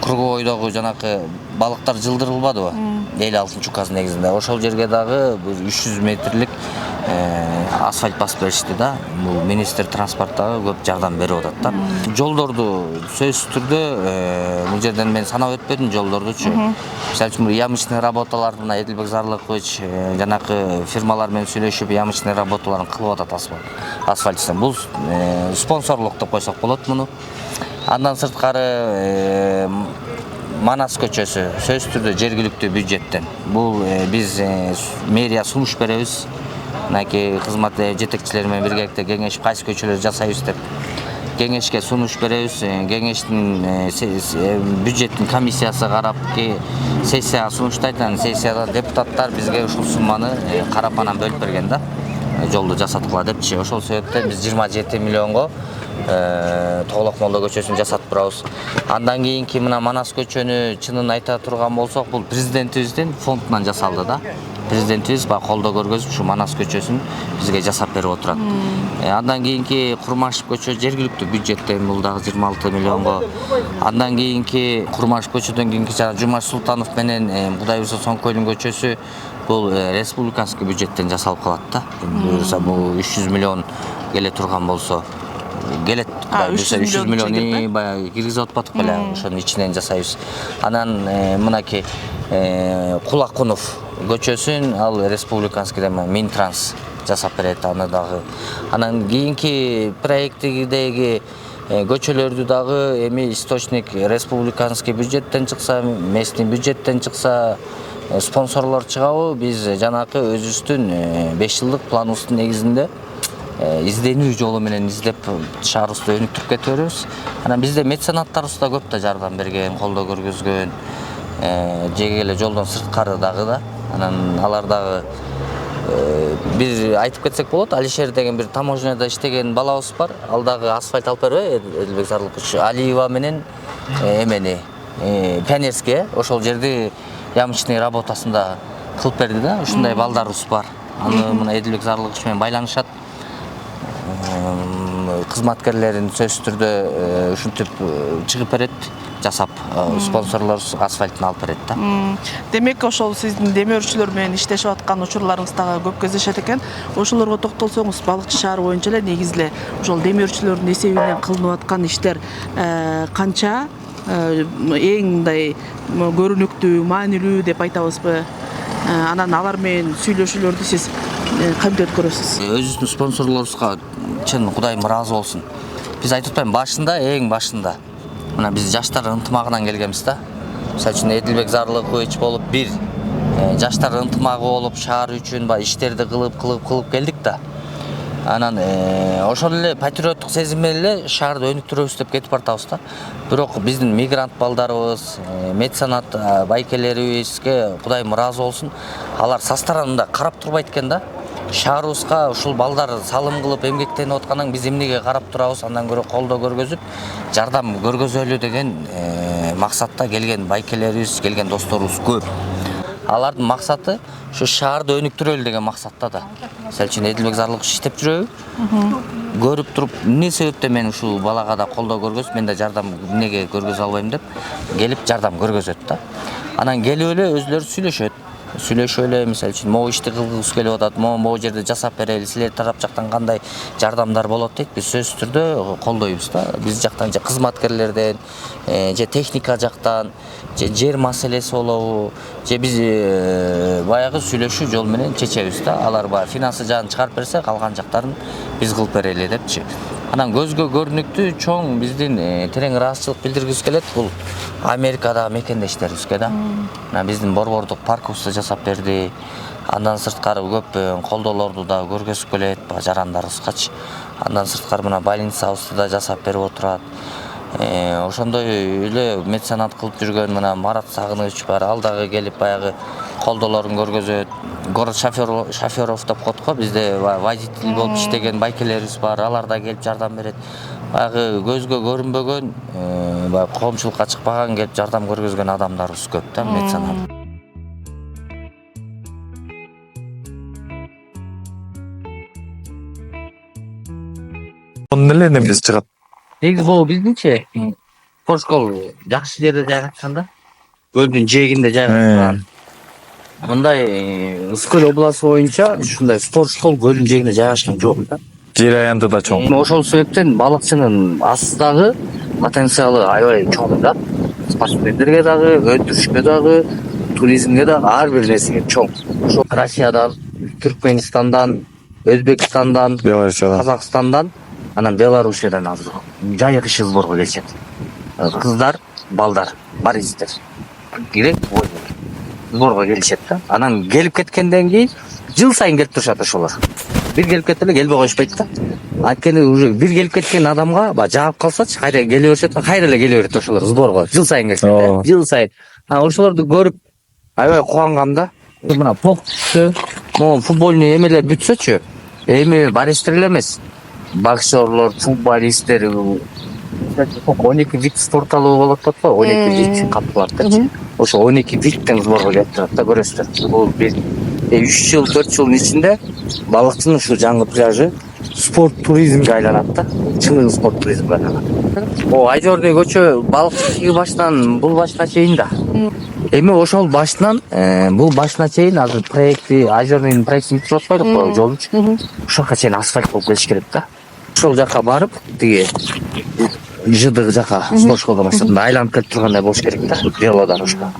Кургойдогу жанакы балыктар жылдырылбадыбы? Эл алтын чукасы негизинде. Ошол жерге дагы 300 метрлик асфальт басып беришти да. Бул министр транспорттагы көп жардам берип атат да. Жолдорду сөзсүз түрдө бул жерден мен санап өтпөдүм жолдордучу. Мисалы үчүн ямочный работаларды мына Эдилбек Зарлыкович жанакы фирмалар менен сүйлөшүп ямочный работаларын кылып атат асфальт үстүнө. Бул спонсорлук деп койсок болот муну. Андан сырткары Манас көчөсү сөзсүз түрдө жергиликтүү бюджеттен. Бул биз мэрия сунуш беребиз. Мынакей кызмат жетекчилери менен биргеликте кеңешип кайсы көчөлөрдү жасайбыз деп. кеңешке сунуш беребиз. Кеңештин бюджеттин комиссиясы карап сессияга сунуштайт. Анан сессияда депутаттар бизге ушул сумманы карап анан бөлүп берген да. Жолду жасаткыла депчи. Ошол себептен биз 27 миллионго Тоголок Молдо көчөсүн жасатып турабыз. Андан кийинки мына Манас көчөнү чынын айта турган болсок, бул президентибиздин фондунан жасалды да. Президентибиз баягы колдоо көргөзүп ушу Манас көчөсүн бизге жасап берип отурат. Андан кийинки Курмашев көчө жергиликтүү бюджеттен бул дагы 26 миллионго. Андан кийинки Курмашев көчөдөн кийинки жана Жумаш Султанов менен Кудай буйрса Соңкойлун көчөсү бул республиканский бюджеттен жасалып калат да. Буюрса бул 300 миллион келе турган болсо келет. 300 миллиону баягы киргизип атпадык беле, ошонун ичинен жасайбыз. Анан мынакей Кулакунов көчөсүн ал республиканский Минтранс жасап берет аны дагы. Анан кийинки проекттигидеги көчөлөрдү дагы эми источник республиканский бюджеттен чыкса, местный бюджеттен чыкса, спонсорлор чыгабы, биз жанакы өзүбүздүн 5 жылдык планыбыздын негизинде изденүү жолу менен издеп шаарыбызды өнүктүрүп кете беребиз. Анан бизде меценаттарыбыз да көп да жардам берген, колдоо көргөзгөн, жеге эле жолдон сырткары дагы да. Анан алар дагы бир айтып кетсек болот, Алишер деген бир таможняда иштеген балабыз бар. Ал дагы асфальт алып бербей, Эдилбек Зарлыкович Алиева менен эмени Пионерский, ошол жерди ямочный работасында кылып берди да. Ушундай балдарыбыз бар. Аны мына Эдилбек Зарлыкович менен байланышат. Кызматкерлерин сөзсүз түрдө ушинтип чыгып берет, жасап спонсорлор асфальтын алып берет да. Демек ошол сиздин демөөрчүлөр менен иштешип аткан учурларыңыз дагы көп кездешет экен. Ошолорго токтолсоңуз, Балыкчы шаары боюнча эле негизи эле ошол демөөрчүлөрдүн эсебинен кылынып аткан иштер канча эң мындай көрүнүктүү, маанилүү деп айтабызбы? Анан алар менен сүйлөшүүлөрдү сиз кантип өткөрөсүз? Өзүбүздүн спонсорлорубузга чын Кудайым ыраазы болсун. Биз айтып атпайм, башында, эң башында мына биз жаштар ынтымагынан келгенбиз да. Мисалы үчүн Эдилбек Зарлыкович болуп бир жаштар ынтымагы болуп шаар үчүн иштерди кылып келдик да. Анан ошол эле патриоттук сезим менен эле шаарды өнүктүрөбүз деп кетип бартабыз да. Бирок биздин мигрант балдарыбыз, меценат байкелерибизге Кудайым ыраазы болсун, алар састаранында карап турбайт экен да. Шаарыбызга ушул балдар салым кылып эмгектенип аткандан биз эмнеге карап турабыз, андан көрө колдоо көргөзүп, жардам көргөзөлү деген максатта келген байкелерибиз, келген досторубуз көп. Алардын максаты ушу шаарды өнүктүрөлү деген максатта да. Мисалы үчүн Эдилбек Зарлыкович иштеп жүрөбү, көрүп туруп, эмне себептен мен ушул балага да колдоо көргөзүп, мен да жардам эмнеге көргөзө албайм деп келип жардам көргөзөт да. Анан келип эле өзлөрү сүйлөшүп эле, мисалы үчүн могу ишти кылгыбыз келип атат, могу жерде жасап берели, силер тарап жактан кандай жардамдар болот дейт. Биз сөзсүз түрдө колдойбуз да. Биз жактан же кызматкерлерден, же техника жактан, же жер маселеси болобу, же биз баягы сүйлөшүү жол менен чечебиз да. Алар баягы финансы жагын чыгарып берсе, калган жактарын биз кылып берели депчи. Анан көзгө көрүнүктүү чоң биздин терең ыраазычылык билдиргибиз келет. Бул Америкадагы мекендештерибизге да. Биздин борбордук паркыбызды жасап берди. Андан сырткары көп колдоолорду да көргөзүп келет жарандарыбызгачы. Андан сырткары мына больницабызды да жасап берип отурат. Ошондой эле меценат кылып жүргөн мына Марат Сагыныч бар. Ал дагы келип баягы колдоолорун көргөзөт. Город шофёров деп коет го, бизде водитель болуп иштеген байкелерибиз бар. Алар да келип жардам берет. Баягы көзгө көрүнбөгөн, баягы коомчулукка чыкпаган келип жардам көргөзгөн адамдарыбыз көп да, меценат. Эле немеси чыгат. Негизи бул биздинчи спорт школ жакшы жерде жайгашкан да. Көлдүн жээгинде жайгашкан. Мындай Ысык-Көл областы боюнча ушундай спорт школ көлдүн жээгинде жайгашкан жок да. Жер аянты да чоң. Ошол себептен балыкчынын астагы потенциалы аябай чоң да. Спортсмендерге дагы, өндүрүшкө дагы, туризмге дагы ар бир нерсеге чоң. Ошо Россиядан, Түркменистандан, Өзбекстандан, Казакстандан, анан Белоруссиядан азыр жайык иш сборго келишет. Кыздар, балдар, баристер. Керек сборго келишет да. Анан келип кеткенден кийин жыл сайын келип турушат ошолор. Бир келип кетти эле келбей коюшпайт да. Анткени уже бир келип кеткен адамга баягы жаап калсачы кайра келе беришет, кайра эле келе берет ошолор сборго. Жыл сайын келишет, жыл сайын. Ошолорду көрүп аябай кубангам да. Мына полкту, могу футбольный эмелер бүтсөчү, эми баристер эле эмес. Боксерлор, футболисттер, 12 вид спортталуу болот деп атпайбы, 12 вид катталат. Ошо 12 видтен сборго келип турат да, көрөсүздөр. Бул бир 3 жыл, 4 жылдын ичинде балыкчынын ушу жаңы пляжы спорт туризмге айланат да. Чыныгы спорт туризмге айланат. Айжордой көчө балыкчы баштан бул башка чейин да. Эми ошол башынан бул башына чейин азыр проекти Айжордойдун проектин бүтүп атпайбы, жолучу. Ошока чейин асфальт болуп келиш керек да. Ошол жака барып, тиги жыдык жака сошколго баштап айланып келип тургандай болуш керек да, велодорожка.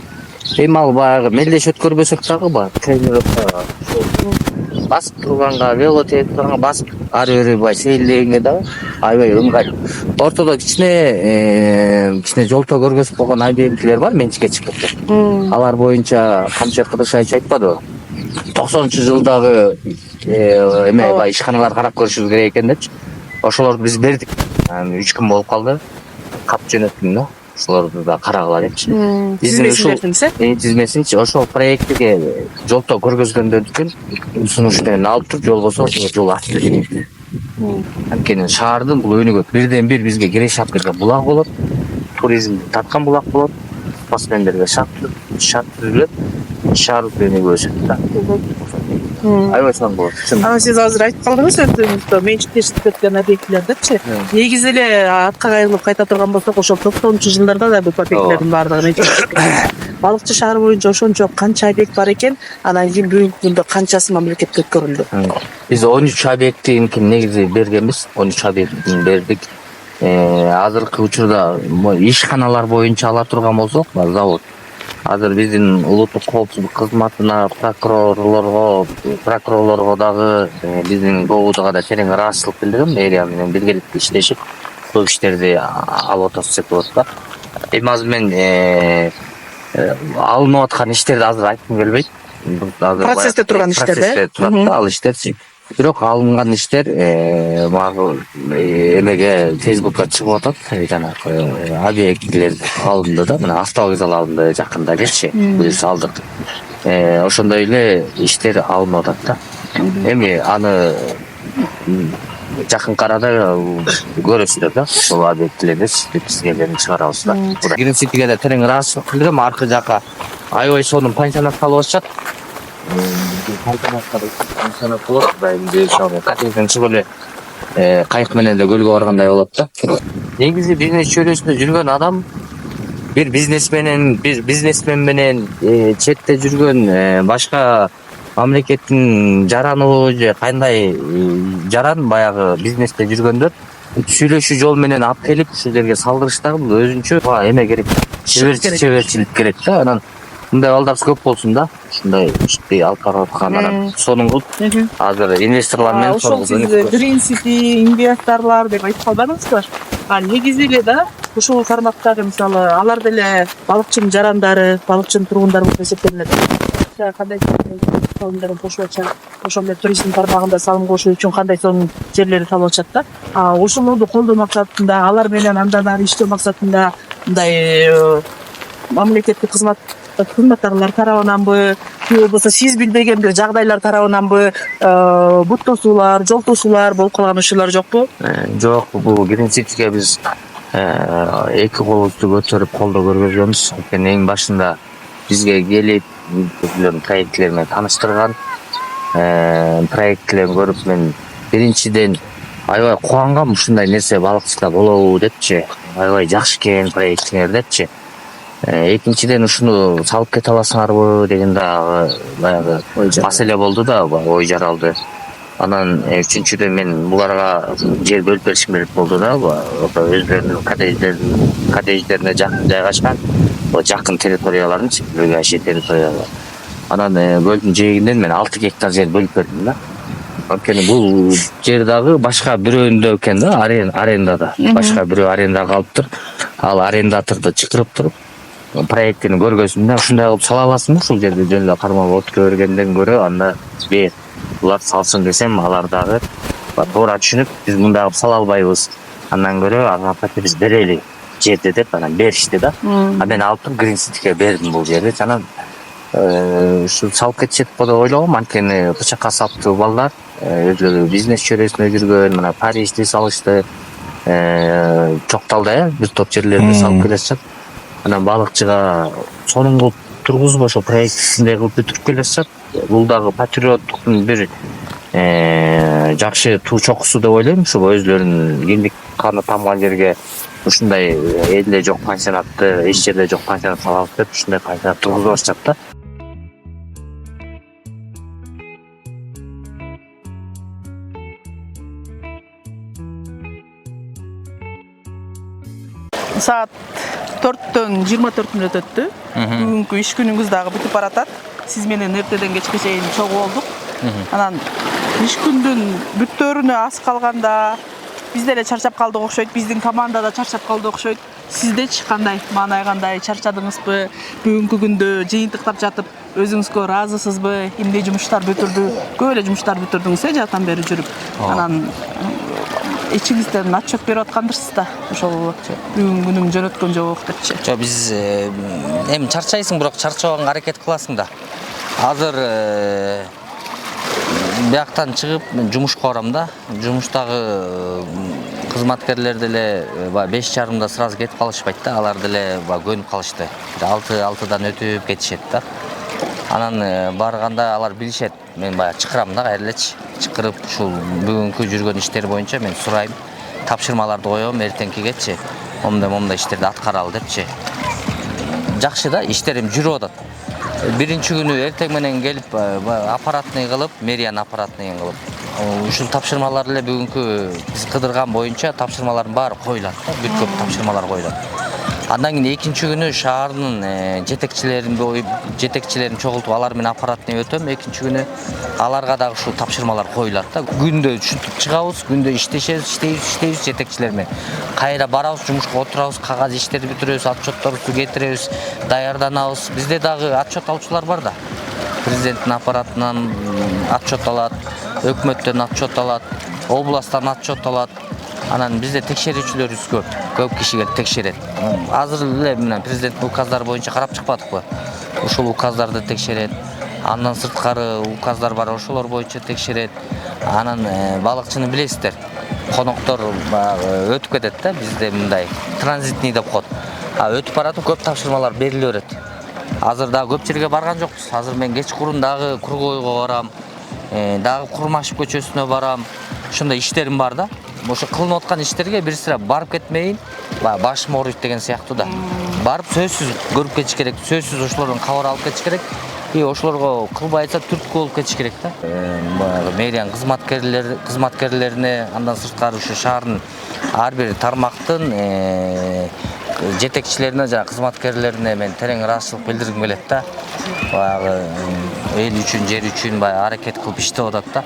Эми ал баягы мелдешет көрбөсөк дагы баягы тренировка басып турганга, вело терип турганга басып ары бери баягы сейилдегенге дагы аябай ыңгайлуу. Ортодо кичине жолто көргөзүп койгон объектилер бар, менчикке чыгып кеткен. Алар боюнча Камчы Кыдыршайыч айтпадыбы? 90-жылдагы эме баягы ишканалар карап көрүшүбүз керек экен депчи. Ошолорду биз бердик. 3 күн болуп калды. Кап жөнөттүм да. Ошолорду да карагыла депчи. Биздин ушул тизмесинчи ошол проектиге жолто көргөзгөндөрдүкүн сунуш менен алып туруп, жол болсо ошого жол ачып бердик. Анткени шаардын бул өнүгөт бирден бир бизге кире шапкырга булак болот, туризм тарткан булак болот, спортсмендерге шарт түзүлөт, шаар өнүгүп өсөт да. Аябай сонун болот. Ана сиз азыр айтып калдыңыз өздөрүңүздө менчиктешип кеткен объектилер депчи. Негизи эле артка кайрылып кайта турган болсок, ошол 90-жылдарда да бул объектлердин баардыгы менчиктешкен. Балыкчы шаары боюнча ошончо канча объект бар экен, анан кийин бүгүнкү күндө канчасы мамлекетке өткөрүлдү? Биз 13 объектин негизи бергенбиз, 13 объектин бердик. Азыркы учурда ишканалар боюнча ала турган болсок, завод азыр биздин улуттук коопсуздук кызматына, прокурорлорго дагы биздин ГОУдага да терең ыраазычылык билдирем, мэрия менен биргеликте иштешип көп иштерди алып атабыз деп болот да. Эми азыр мен алынып аткан иштерди азыр айткым келбейт. Процессте турган иштер да? Процессте турат да, ал иштерчи. Бирок алынган иштер магы эмеге Facebookка чыгып атат, жанагы объектилер алынды да, мына автовокзал алынды жакында элечи, биз алдык. Ошондой эле иштер алынып атат да. Эми аны жакын арада көрөсүздөр да, ошол объектилерди сизге чыгарабыз да. Грин Ситиге да терең ыраазычылык билдирем, аркы жака аябай сонун пансионат салып атышат. Пансионат болот, категориядан чыгып эле кайык менен эле көлгө баргандай болот да. Негизи бизнес чөйрөсүндө жүргөн адам бир бизнесмен менен четте жүргөн башка мамлекеттин жараныбы же кандай жаран баягы бизнесте жүргөндөр сүйлөшүү жол менен алып келип силерге салдырыштагы бул өзүнчө эме керек, чеберчилик керек да. Анан мындай балдар көп болсун да, ушундай ишти алып барып аткандан сонун кылып азыр инвесторлор менен ошол сиз Green City инвесторлор деп айтып калбадыңызбы? Негизи эле да ушул форматтагы мисалы алар деле балыкчынын жарандары, балыкчынын тургундары болуп эсептелинет. Кандай салымдарын кошуп атышат, ошол эле туризм тармагында салым кошуу үчүн кандай сонун жерлерди табып атышат да. Ошолорду колдоо максатында, алар менен андан ары иштөө максатында мындай мамлекеттик кызматтагылар тарабынанбы, же болбосо сиз билбеген бир жагдайлар тарабынанбы бут тосуулар, жол тосуулар болуп калган ушулар жокпу? Жок, бул Green City'ге биз эки колубузду көтөрүп колдоо көргөзгөнбүз. Анткени эң башында бизге келип проектлер менен тааныштырган, проектлерин көрүп мен биринчиден аябай кубангам, ушундай нерсе балыкчыда болобу депчи, аябай жакшы экен проекттер депчи. Экинчиден ушуну салып кете аласыңарбы деген дагы баягы маселе болду да, ой жаралды. Анан үчүнчүдөн мен буларга жер бөлүп беришим керек болду да, өздөрүнүн коттедждерине жакын жайгашкан, жакын территорияларын, ближайший территориялар. Анан бөлдүн жээгинден мен 6 гектар жер бөлүп бердим да. Анткени бул жер дагы башка бирөөнүндө экен да, арендада. Башка бирөө арендага алыптыр. Ал арендаторду чакырып туруп проектин көргөзүн да ушундай кылып сала аласың ушул жерди жөн эле кармап өткө бергенден көрө анда бер булар салсын десем, алар дагы туура түшүнүп биз мындай сала албайбыз, андан көрө ага биз берели жерде деп анан беришти да. Мен алып туруп Гринситке бердим бул жерди. Анан ушу салып кетишет го деп ойлогом, анткени бычак касаптуу балдар өзү бизнес чөйрөсүндө жүргөн, мына Парижди салышты, Чокталда бир топ жерлерди салып келишет. Анан балыкчыга сонун кылып тургузуп ошо проектисиндей кылып бүтүрүп келишет. Бул дагы патриоттуктун бир жакшы туу чокусу деп ойлойм. Ушу өзлөрүнүн элдик каны тамган жерге ушундай элде жок пансионатты, эч жерде жок пансионат салабыз деп ушундай пансионат тургузуп атышат да. Saat 4'tөн 24 мүнөт өттү. Бүгүнкү иш күнүңүз дагы бүтүп баратат. Сиз менен эртеден кечке чейин чогуу болдук. Анан иш күндүн бүттөрүнө аз калганда биз деле чарчап калдык окшойт, биздин команда да чарчап калды окшойт. Сиздечи кандай? Маанай кандай? Чарчадыңызбы? Бүгүнкү күндө жыйынтыктап жатып өзүңүзгө ыраазысызбы? Эмне жумуштар бүтүрдү? Көп эле жумуштар бүтүрдүңүз жаатан бери жүрүп. Анан ичиңизден отчет берип аткандырсыз да, ошол бүгүнкү күнүң жөнөткөн жок депчи. Жок, биз эми чарчайсың, бирок чарчабаганга аракет кыласың да. Азыр бияктан чыгып мен жумушка барам да. Жумуштагы кызматкерлер деле 5:30 сразу кетип калышпайт да. Алар деле көнүп калышты. 6-6дан өтүп кетишет да. Анан барганда алар билишет. Мен баягы чакырам да, кайра элечи. Чакырып ушул бүгүнкү жүргөн иштер боюнча мен сурайм. Тапшырмаларды коём эртеңкигечи. Момда иштерди аткаралы депчи. Жакшы да, иштерим жүрүп атат. Биринчи күнү эртең менен келип аппаратный кылып, мэриянын аппаратный кылып. Ушул тапшырмалар эле бүгүнкү биз кыдырган боюнча тапшырмалардын баары коюлат да, бүт көп тапшырмалар коюлат. Андан кийин экинчи күнү шаардын жетекчилерин чогултуп алар менен аппаратный өтөм. Экинчи күнү аларга дагы ушул тапшырмалар коюлат да. Күндө ушинтип чыгабыз, күндө иштейбиз жетекчилер менен. Кайра барабыз, жумушка отурабыз, кагаз иштерди бүтүрөбүз, отчетторубузду кетиребиз, даярданабыз. Бизде дагы отчет алуучулар бар да. Президенттин аппаратынан отчет алат, өкмөттөн отчет алат, областтан отчет алат. Анан бизде текшерүүчүлөрүбүз көп киши келип текшерет. Азыр эле менен президенттин указдары боюнча карап чыкпадыкпы? Ушул указдарды текшерет. Андан сырткары указдар бар, ошолор боюнча текшерет. Анан балыкчыны билесиздер. Коноктор өтүп кетет да, бизде мындай транзитный деп коет. Өтүп баратып көп тапшырмалар бериле берет. Азыр дагы көп жерге барган жокпуз. Азыр мен кечкурун дагы Кургойго барам, дагы Курмашев көчөсүнө барам. Ушундай иштерим бар да. Ошо кылынып аткан иштерге бир сыра барып кетмейин, башым ооруйт деген сыяктуу да. Барып сөзсүз көрүп кетиш керек, сөзсүз ошолордон кабар алып кетиш керек. Ошолорго кылбай айтса түрткү болуп кетиш керек да. Мэриянын кызматкерлерине, андан сырткары ушу шаардын ар бир тармактын жетекчилерине жана кызматкерлерине мен терең ыраазычылык билдиргим келет да. Баягы эл үчүн, жер үчүн аракет кылып иштеп атат да.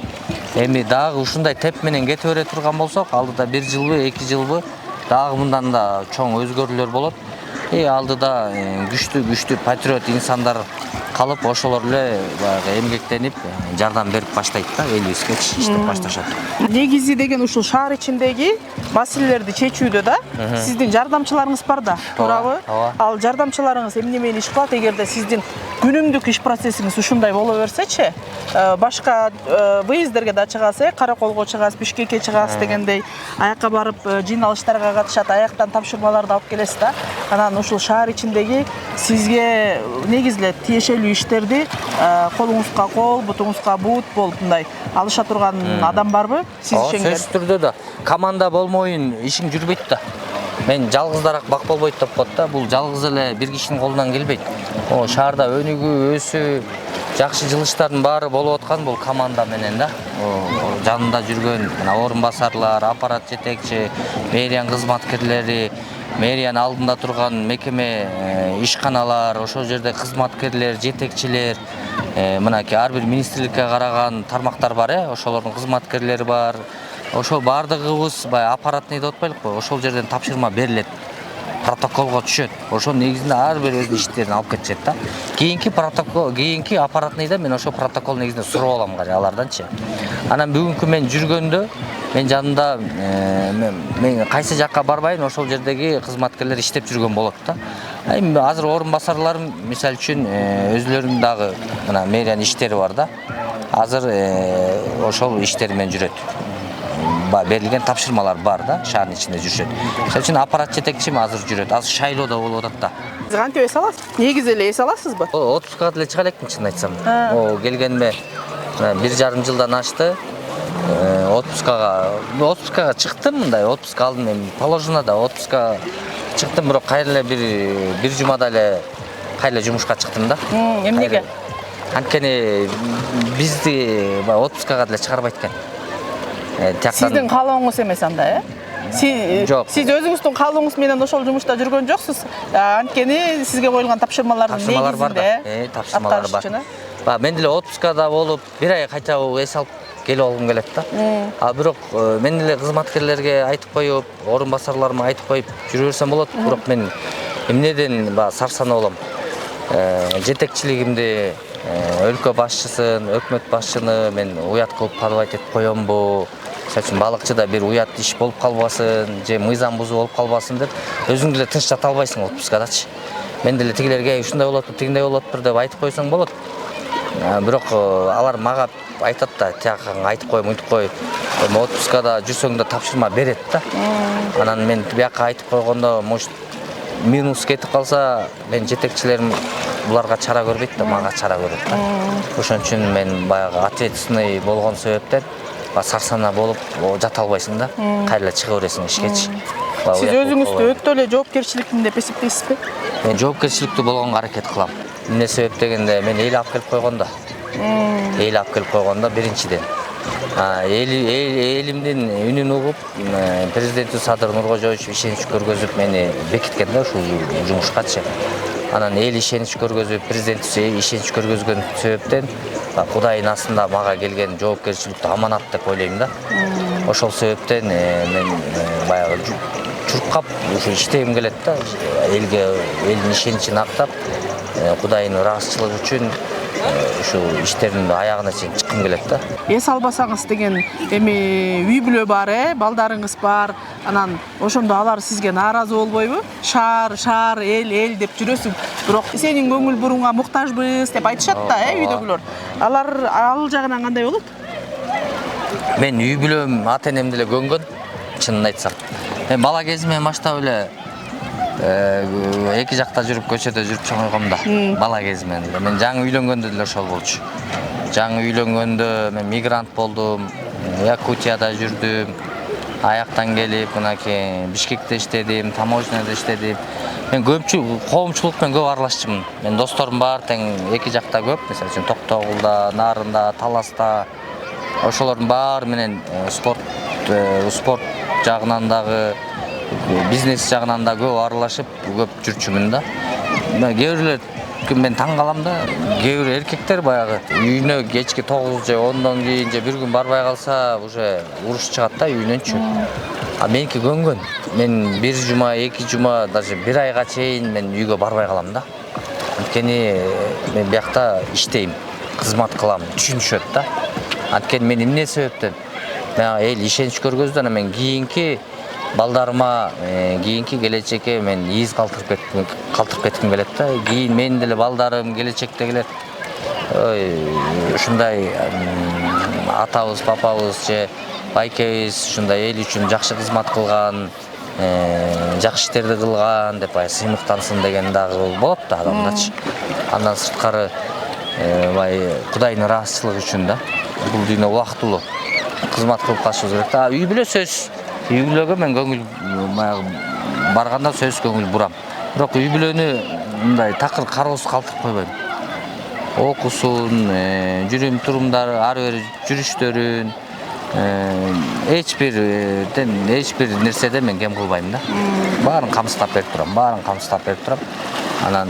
Эми дагы ушундай теп менен кете бере турган болсок, алдыда 1 жылбы, 2 жылбы дагы мындан да чоң өзгөрүүлөр болот. Алдыда күчтүү патриот инсандар калып, ошолор эле баягы эмгектенип, жардам берип баштайт да, элибизге иштеп башташат. Негизи деген ушул шаар ичиндеги маселелерди чечүүдө да сиздин жардамчыларыңыз бар да, туурабы? Ал жардамчыларыңыз эмне менен иш кылат? Эгерде сиздин күнүмдүк иш процессиңиз ушундай боло берсечи, башка выездерге да чыгасыз, Караколго чыгасыз, Бишкекке чыгасыз дегендей, аякка барып жыйналыштарга катышат, аяктан тапшырмаларды алып келесиз да. Анан ушул шаар ичиндеги сизге негизи эле тиешелүү иштерди колуңузга кол, бутуңузга бут болуп мындай алыша турган адам барбы? Сиз ишенгер? Сөзсүз түрдө да. Команда болмойун ишиң жүрбөйт да. Мен жалгыздарак бак болбойт деп коет да. Бул жалгыз эле бир кишинин колунан келбейт. Шаарда өнүгүү, өсүү, жакшы жылыштардын баары болуп аткан бул команда менен да. Жанында жүргөн орун басарлар, аппарат жетекчи, мэриянын кызматкерлери, мэриянын алдында турган мекеме ишканалар, ошол жерде кызматкерлер, жетекчилер, мынакей ар бир министрликке караган тармактар бар, ошолордун кызматкерлери бар. Ошол баардыгыбыз аппаратный деп атпайлыкпы? Ошол жерден тапшырма берилет. протоколго түшөт. Ошо негизинде ар бир өзүнүн иштерин алып кетишет да. Кийинки аппаратныйда мен ошо протокол негизинде сурап алам аларданчы. Анан бүгүнкү мен жүргөндө мен жанымда мен кайсы жакка барбайын, ошол жердеги кызматкерлер иштеп жүргөн болот да. Азыр орун басарларым мисалы үчүн өзүлөрүнүн дагы мына мэриянын иштери бар да. Азыр ошол иштери менен жүрөт. Берилген тапшырмалар бар да, шаардын ичинде жүрүшөт. Мисалы үчүн аппарат жетекчим азыр жүрөт. Азыр шайлоодо болуп атат да. Сиз кантип эс аласыз? Негизи эле эс аласызбы? Отпускага деле чыга элекмин, чын айтсам. Келгениме 1,5 жылдан ашты. Отпускага чыктым, мындай отпуск алдым мен положеннода, отпускага чыктым, бирок кайра эле бир жумада эле кайра жумушка чыктым да. Эмнеге? Анткени бизди отпускага деле чыгарбайт экен. Сиздин каалооңуз эмес анда, Жок. Сиз өзүңүздүн каалооңуз менен ошол жумушта жүргөн жоксуз. Анткени сизге коюлган тапшырмалардын негизинде тапшырмалар бар. Мен деле отпускада болуп, бир ай кайта эс алып келип алгым келет да. Бирок мен деле кызматкерлерге айтып коюп, орун басарларыма айтып коюп жүрө берсем болот. Бирок мен эмнеден сарсанаа болом. Жетекчилигимди, өлкө башчысын, өкмөт башчыны мен уят кылып кабыл этип коёмбу? Мисалы үчүн балыкчыда бир уят иш болуп калбасын, же мыйзам бузуу болуп калбасын деп, өзүң деле тыныч жата албайсың отпускадачы. Мен деле тигилерге ушундай болот, тигиндей болоттур деп айтып койсоң болот. Бирок алар мага айтат да, тияка айтып кой, мынтип кой. Отпускада жүрсөң да тапшырма берет да. Анан мен бияка айтып койгондо, может минус кетип калса, мен жетекчилерим буларга чара көрбөйт да, мага чара көрөт да. Ошон үчүн мен баягы ответственный болгон себептен сарсанаа болуп жата албайсың да. Кайра чыга бересиң ишкечи. Сиз өзүңүздү өтө эле жоопкерчиликтүү деп эсептейсизби? Мен жоопкерчиликтүү болгонго аракет кылам. Эмне себеп дегенде, мен эл алып келип койгондо биринчиден элимдин үнүн угуп, президенти Садыр Нуркожоевич ишенич көргөзүп мени бекиткен да ушул жумушкачы. Анан эл ишенич көргөзүп, президент ишенич көргөзгөн себептен Кудайдын астында мага келген жоопкерчиликтүү аманат деп ойлойм да. Ошол себептен мен баягы чуркап ушу иштегим келет да. Элдин ишеничин актап, Кудайдын ыраазычылыгы үчүн ушу иштердин аягына чейин чыккым келет да. Эс албасаңыз деген эми үй бүлө бар, балдарыңыз бар. Анан ошондо алар сизге нааразы болбойбу? Шаар, эл деп жүрөсүң. Бирок сенин көңүл бурунга муктажбыз деп айтышат да, үйдөгүлөр. Алар ал жагынан кандай болот? Мен үй бүлөм, ата-энем деле көнгөн, чынын айтсам. Мен бала кезимден баштап эле эки жакта жүрүп, көчөдө жүрүп чоңойгом да. Бала кезимден эле. Мен жаңы үйлөнгөндө деле ошол болчу. Жаңы үйлөнгөндө мен мигрант болдум, Якутияда жүрдүм. Аяктан келип, мынакей Бишкекте иштедим, таможняда иштедим. Мен коомчулукмен көп аралашчумун. Мен досторум бар, тең эки жакта көп, мисалы үчүн Токтогулда, Нарында, Таласта. Ошолордун баары менен спорт жагынан дагы, бизнес жагынан да көп аралашып, көп жүрчүмүн да. Кээ бирлер мен таң калам да, кээ бир эркектер баягы үйүнө кечки 9 же 10дон кийин же бир күн барбай калса, уже уруш чыгат да үйүнөнчү. Меники көнгөн. Мен бир жума, эки жума, даже бир айга чейин мен үйгө барбай калам да. Анткени мен биякта иштейм, кызмат кылам, түшүнүшөт да. Анткени мен эмне себептен? Мен эл ишенич көргөздө, анан мен кийинки балдарыма, кийинки келечекке мен ийиз калтырып кетким келет да. Кийин мен деле балдарым келечекте келет. Ушундай атабыз, папабыз же байкебиз ушундай эл үчүн жакшы кызмат кылган, жакшы иштерди кылган деп сыймыктансын деген дагы болот да адамдачы. Андан сырткары Кудайдын ыраазычылыгы үчүн да. Бул дүйнө убактылуу кызмат кылып калышыбыз керек да. Үй бүлө сөз. Үй бүлөгө мен көңүл барганда сөз көңүл бурам. Бирок үй бүлөнү мындай такыр кароосуз калтырып койбойм. Окуусун, жүрүм турумдары, ары бери жүрүштөрүн, эч бир нерседе мен кем кылбайм да. Баарын камсыздап берип турам, Анан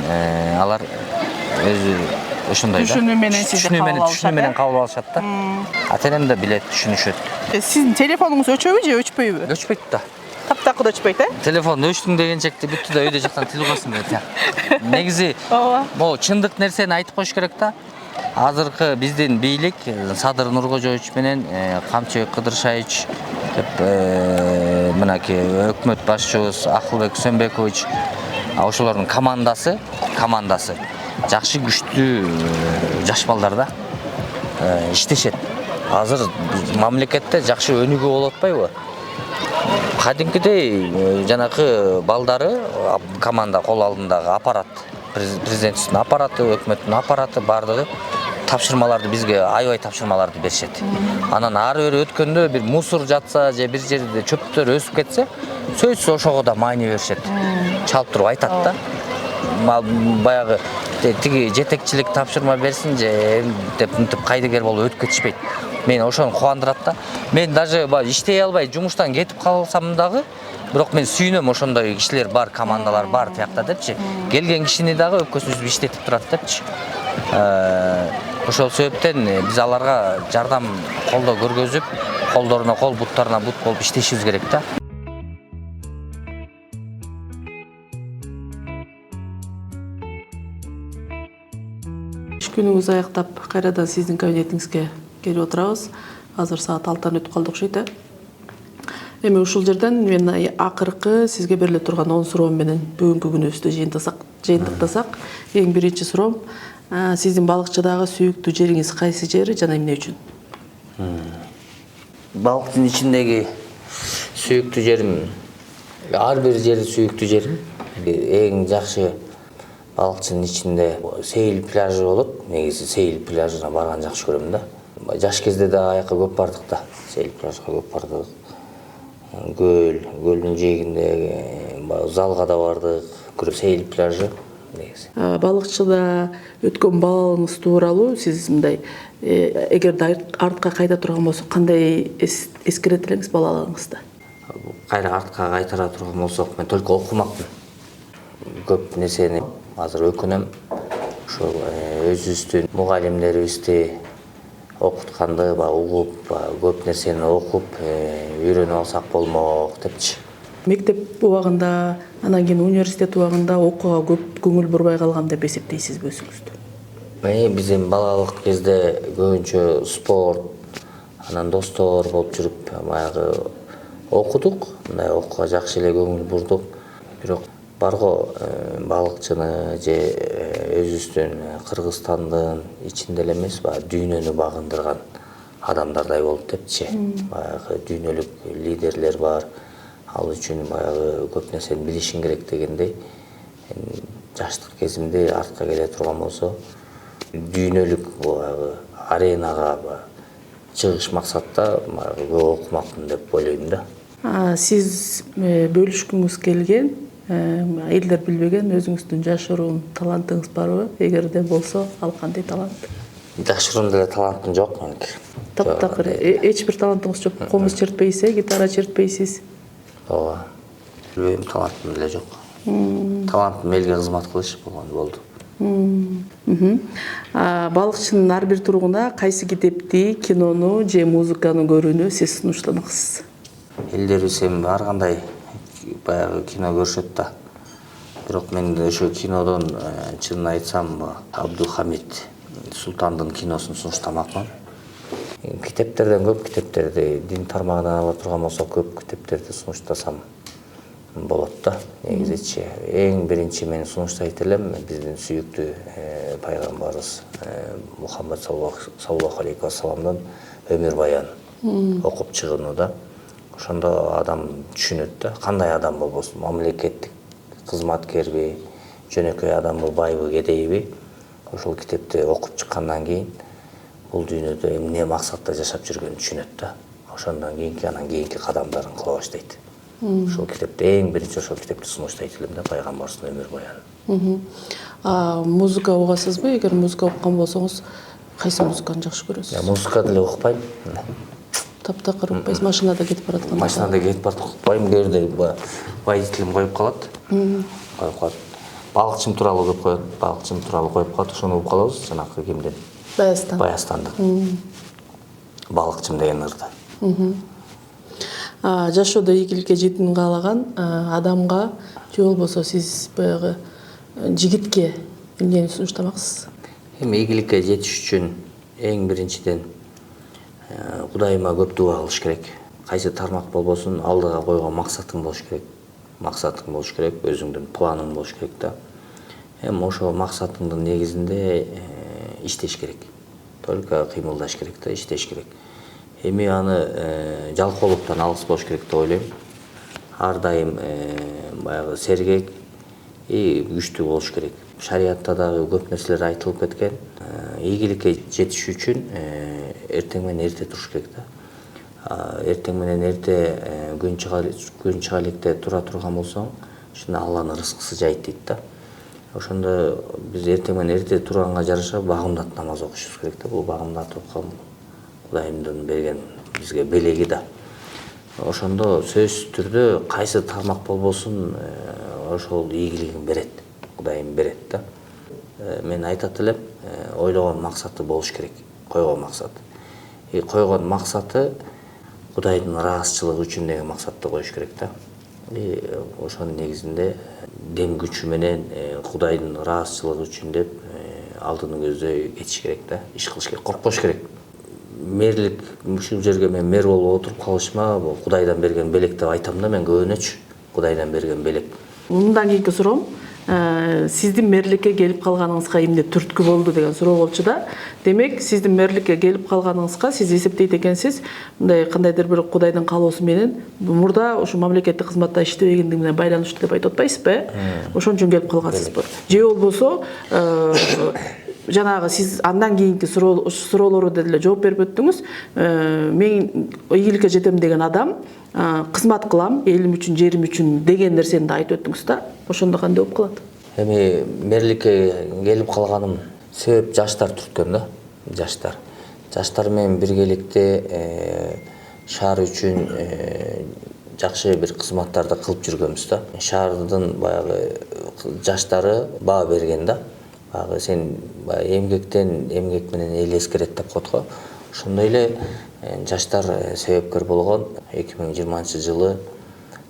алар өзү ошондой да. Түшүнүү менен кабыл алышат да. Ата-энем да билет, түшүнүшөт. Сиздин телефонуңуз өчөбү же өчпөйбү? Өчпөйт да. таптакыр өчпөйт, Телефон өчтүң дегенчекти бүттү да өйдө жактан тил кылсын деп. Негизи Ооба. могу чындык нерсени айтып коюш керек да. Азыркы биздин бийлик Садыр Нуркожоевич менен Камчыбек Кыдыршаевич деп мынакей өкмөт башчыбыз Акылбек Сөнбекович ошолордун командасы жакшы күчтүү жаш балдар да иштешет. Азыр мамлекетте жакшы өнүгүү болуп атпайбы? Кадимкидей жанакы балдары команда кол алдындагы аппарат, президенттин аппараты, өкмөттүн аппараты бардыгы тапшырмаларды бизге аябай тапшырмаларды беришет. Анан ары бери өткөндө бир мусор жатса же бир жерде чөптөр өсүп кетсе, сөзсүз ошого да маани беришет. Чалып туруп айтат да. Баягы тиги жетекчилик тапшырма берсин же деп мынтип кайдыгер болуп өтүп кетишпейт. Мен ошону кубандырат да. Мен даже иштей албай жумуштан кетип калсам дагы, бирок мен сүйүнөм ошондой кишилер бар, командалар бар тиякта депчи. Келген кишини дагы өпкөсүн үзүп иштетип турат депчи. Ошол себептен биз аларга жардам колдоо көргөзүп, колдоруна кол, буттарына бут болуп иштешибиз керек да. Иш күнүңүз аяктап кайрадан сиздин кабинетиңизге келип отурабыз. Азыр саат 6-тан өтүп калды окшойт. Эми ушул жерден мен акыркы сизге бериле турган 10 суроом менен бүгүнкү күнүбүздү жыйынтыктасак, эң биринчи суроом, сиздин балыкчыдагы сүйүктүү жериңиз кайсы жери жана эмне үчүн? Балыктын ичиндеги сүйүктүү жерим, ар бир жери сүйүктүү жерим. Эң жакшы балыкчынын ичинде Сейил пляжы болот. Негизи Сейил пляжына барган жакшы көрөм да. Жаш кезде да аяка көп бардык да. Сейил пляжга көп бардык. Көлдүн жээгинде залга да бардык. Сейил пляжы негизи. Балыкчыда өткөн балалыгыңыз тууралуу сиз мындай эгерде артка кайта турган болсо кандай эскерет элеңиз балалыгыңызда? Кайра артка кайтара турган болсок, мен только окумакмын. Көп нерсени азыр өкүнөм. Ошол өзүбүздүн мугалимдерибизди окутканды угуп, көп нерсени окуп, үйрөнүп алсак болмок депчи. Мектеп убагында, анан кийин университет убагында окууга көп көңүл бурбай калган деп эсептейсизби өзүңүздү? Биз эми балалык кезде көбүнчө спорт, анан достор болуп жүрүп, баягы окудук, мындай окууга жакшы эле көңүл бурдук. Бирок барго балыкчыны же өзүбүздүн Кыргызстандын ичинде эле эмес, дүйнөнү багындырган адамдардай болуп депчи. Баягы дүйнөлүк лидерлер бар. Ал үчүн баягы көп нерсени билишиң керек дегендей. Жаштык кезимде артка келе турган болсо, дүйнөлүк баягы аренага чыгыш максатта көп окумакмын деп ойлойм да. Сиз бөлүшкүңүз келген, элдер билбеген өзүңүздүн жашыруун талантыңыз барбы? Эгерде болсо, ал кандай талант? Жашыруун деле талантым жок меники. Таптакыр эч бир талантыңыз жок. Комуз чертпейсиз, гитара чертпейсиз. Ооба. Билбейм, талантым деле жок. Талантым элге кызмат кылыш болду. Балыкчынын ар бир тургуна кайсы китепти, кинону же музыканы көрүүнү сиз сунуштанасыз? Элдерибиз эми ар кандай баягы кино көрүшөт да. Бирок мен ошо кинодон чынын айтсам, Абдулхамид Султандын киносун сунуштамакмын. Китептерден көп китептерди, дин тармагынан ала турган болсо көп китептерди сунуштасам болот да. Негизичи эң биринчи мен сунуштайт элем биздин сүйүктүү пайгамбарыбыз Мухаммад саллаллаху алейхи вассаламдын өмүр баянын окуп чыгууну да. Ошондо адам түшүнөт да, кандай адам болбосун, мамлекеттик кызматкерби, жөнөкөй адамбы, байбы, кедейби. Ошол китепти окуп чыккандан кийин бул дүйнөдө эмне максатта жашап жүргөнүн түшүнөт да. Ошондон кийинки кадамдарын кыла баштайт. Ошол китепти эң биринчи ошол китепти сунуштайт элем да, пайгамбарыбыздын өмүр баянын. Музыка угасызбы? Эгер музыка уккан болсоңуз, кайсы музыканы жакшы көрөсүз? Музыка деле укпайм. Таптакыр укпайсыз, машинада кетип баратканда? Машинада кетип барып укпайм, кээде водителим коюп калат. Балыкчым тууралуу көп коет, балыкчым тууралуу коюп калат, ошону угуп калабыз, жанакы кимден? Баястан. Баястандын. Балыкчым деген ырды. жашоодо ийгиликке жетүүнү каалаган адамга же болбосо сиз баягы жигитке эмнени сунуштамаксыз? Эми ийгиликке жетиш үчүн эң биринчиден Кудайыма көп дуа кылыш керек. Кайсы тармак болбосун, алдыга койгон максатың болуш керек. Максатың болуш керек, өзүңдүн планың болуш керек да. Эми ошо максатыңдын негизинде иштеш керек. Только кыймылдаш керек да, иштеш керек. Эми аны жалкоолуктан алыс болуш керек деп ойлойм. Ар дайым баягы сергек и күчтүү болуш керек. Шариатта дагы көп нерселер айтылып кеткен. Ийгиликке жетиш үчүн эртең менен эрте туруш керек да. Эртең менен эрте күн чыга электе тура турган болсоң, ушунда Алланын рызкысы жайт дейт да. Ошондо биз эртең менен эрте турганга жараша багымдат намаз окушубуз керек да. Бул багымдат окуган Кудайымдын берген бизге белеги да. Ошондо сөзсүз түрдө кайсы тармак болбосун ошол ийгилигин берет. Кудайым берет да. Мен айтат элем, ойлогон максаты болуш керек. Койгон максаты. Койгон максаты Кудайдын ыраазычылыгы үчүн деген максатты коюш керек да. Ошонун негизинде дем күчү менен Кудайдын ыраазычылыгы үчүн деп алдыны көздөй кетиш керек да. Иш кылыш керек, коркпош керек. Мэрлик ушул жерге мен мэр болуп отуруп калышыма бул Кудайдан берген белек деп айтам да, мен көбүнөчү Кудайдан берген белек. Мындан кийинки суроом, сиздин мэрликке келип калганыңызга эмне түрткү болду деген суроо болчу да. Демек, сиздин мэрликке келип калганыңызга сиз эсептейт экенсиз, мындай кандайдыр бир Кудайдын каалоосу менен мурда ушу мамлекеттик кызматта иштебегендиги менен байланыштуу деп айтып атпайсызбы? Ошон үчүн келип калгансызбы? Же болбосо жанагы сиз андан кийинки суроолорду деле жооп берип өттүңүз. Мен ийгиликке жетем деген адам кызмат кылам, элим үчүн, жерим үчүн деген нерсени да айтып өттүңүз да. Ошондо кандай болуп калат? Эми мэрликке келип калганым себеп жаштар түрткөн да. Жаштар менен биргеликте шаар үчүн жакшы бир кызматтарды кылып жүргөнбүз да. Шаардын баягы жаштары баа берген да. Баягы сен эмгек менен эл эскерет деп коет го. Ошондой эле жаштар себепкер болгон 2020-жылы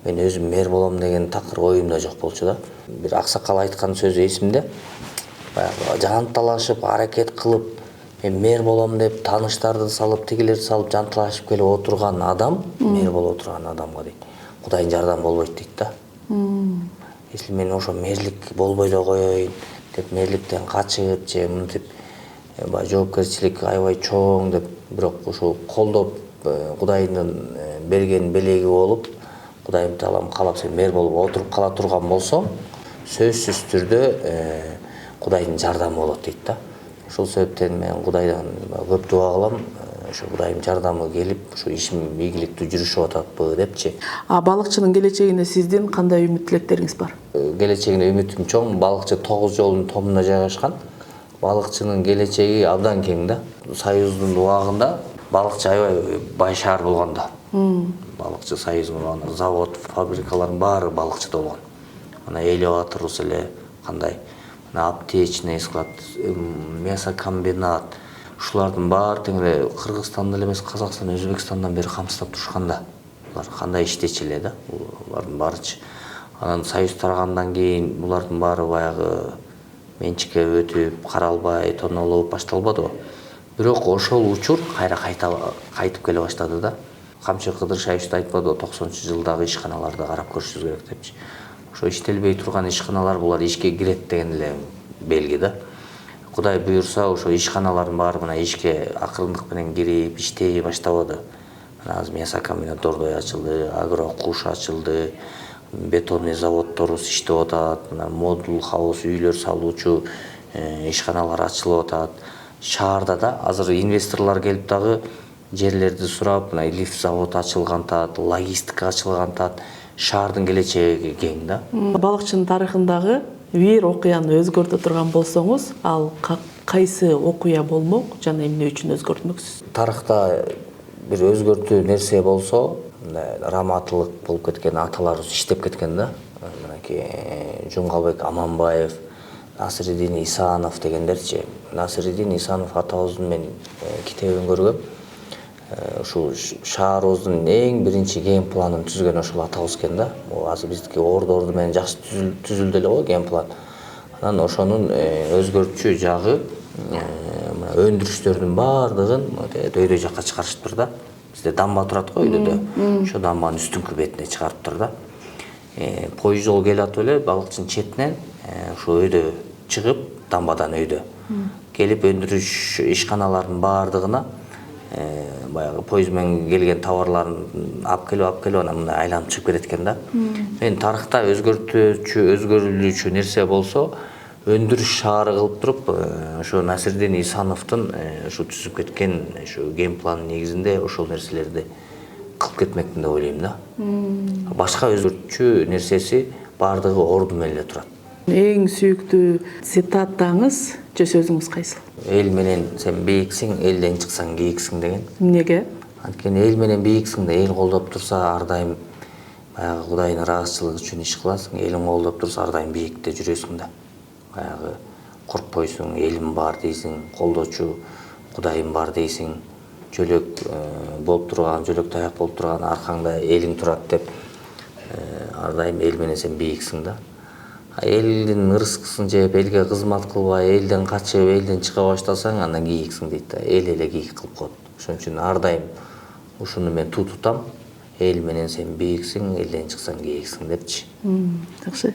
мен өзүм мэр болом деген такыр оюмда жок болчу да. Бир аксакал айткан сөзү эсимде. Баягы жанталашып, аракет кылып, мен мэр болом деп тааныштарды салып, тигилерди салып жанталашып келип отурган адам, мэр болуп отурган адамга дейт, Кудайдын жардамы болбойт дейт да. Если мен ошо мэрлик болбой эле коеюн деп мэрликтен качып же мынтип жоопкерчилик аябай чоң деп, бирок ушул колдоп Кудайдын берген белеги болуп, Кудайым таалам каалап сен мэр болуп отуруп кала турган болсоң, сөзсүз түрдө Кудайдын жардамы болот дейт да. Ошол себептен мен Кудайдан көп дуа кылам, ошо Кудайдын жардамы келип, ушу ишим ийгиликтүү жүрүшүп ататпы депчи. Балыкчынын келечегине сиздин кандай үмүт тилектериңиз бар? Келечегине үмүтүм чоң. Балыкчы 9 жолдун томуна жайгашкан. Балыкчынын келечеги абдан кең да. Союздун убагында балыкчы аябай бай шаар болгон да. Балыкчы союздун убагында завод, фабрикалардын баары балыкчыда болгон. Ана элеваторубуз эле кандай, аптечный склад, мясокомбинат, ушулардын баары тең эле Кыргызстандан эле эмес, Казакстан, Өзбекстандан бери камсыздап турушкан да. Булар кандай иштечи эле да, булардын баарычы. Анан союз тарагандан кийин булардын баары баягы менчикке өтүп, каралбай, тонолуп башталбадыбы. Бирок ошол учур кайра кайтып келе баштады да. Камчы Кыдыршаевич айтпадыбы, 90-жылдагы ишканаларды карап көрүшүбүз керек депчи. Ошо иштелбей турган ишканалар булар ишке кирет деген эле белги да. Кудай буйрса, ошо ишканалардын баары мына ишке акырындык менен кирип, иштей баштабады. Азыр мясокомбинат Дордой ачылды, Агрокуш ачылды, бетонный заводторубуз иштеп атат, модул хаус үйлөр салуучу ишканалар ачылып атат. Шаарда да азыр инвесторлор келип дагы жерлерди сурап, мына лифт завод ачылгантат, логистика ачылгантат. Шаардын келечеги кең да. Балыкчынын тарыхындагы бир окуяны өзгөртө турган болсоңуз, ал кайсы окуя болмок жана эмне үчүн өзгөртмөксүз? Тарыхта бир өзгөртүү нерсе болсо, раматылык болуп кеткен аталарыбыз иштеп кеткен да. Мынакей Жумгалбек Аманбаев, Насыриддин Исанов дегендерчи. Насыриддин Исанов атабыздын мен китебин көргөм. Ушул шаарыбыздын эң биринчи ген планын түзгөн ошол атабыз экен да. Азыр биздики орду менен жакшы түзүлдү эле го ген план. Анан ошонун өзгөртчү жагы өндүрүштөрдүн баардыгын дөйдөй жакка чыгарышыптыр да. Бизде дамба турат го өйдө. Ошо дамбанын үстүнкү бетине чыгарыптыр да. Пойыз жол келатып эле балыкчынын четинен ушу өйдө чыгып, дамбадан өйдө келип өндүрүш ишканаларынын баардыгына баягы пойыз менен келген товарларын алып келип анан мындай айланып чыгып кетет экен да. Мен тарыхта өзгөрүлүүчү нерсе болсо өндүрүш шаары кылып туруп ошо Насирдин Исановдун ушу түзүп кеткен ушу ген планын негизинде ошол нерселерди кылып кетмекмин деп ойлойм да. Башка өзгөртчү нерсеси баардыгы орду менен эле турат. Эң сүйүктүү цитатаңыз же сөзүңүз кайсыл? Эл менен сен бийиксиң, элден чыксаң кийиксиң деген. Эмнеге? Анткени эл менен бийиксиң да, эл колдоп турса ар дайым баягы Кудайдын ыраазычылыгы үчүн иш кыласың, элиң колдоп турса ар дайым бийикте жүрөсүң да. Баягы коркпойсуң, элим бар дейсиң, колдоочу Кудайым бар дейсиң, жөлөк болуп турган, жөлөк таяк болуп турган аркаңда элиң турат деп ар дайым эл менен сен бийиксиң да. Элдин ырыскысын жеп, элге кызмат кылбай, элден качып, элден чыга баштасаң, андан кийиксиң дейт да. Эл эле кийик кылып коет. Ошон үчүн ар дайым ушуну мен тутам. Эл менен сен бийиксиң, элден чыксаң кийиксиң депчи. Жакшы.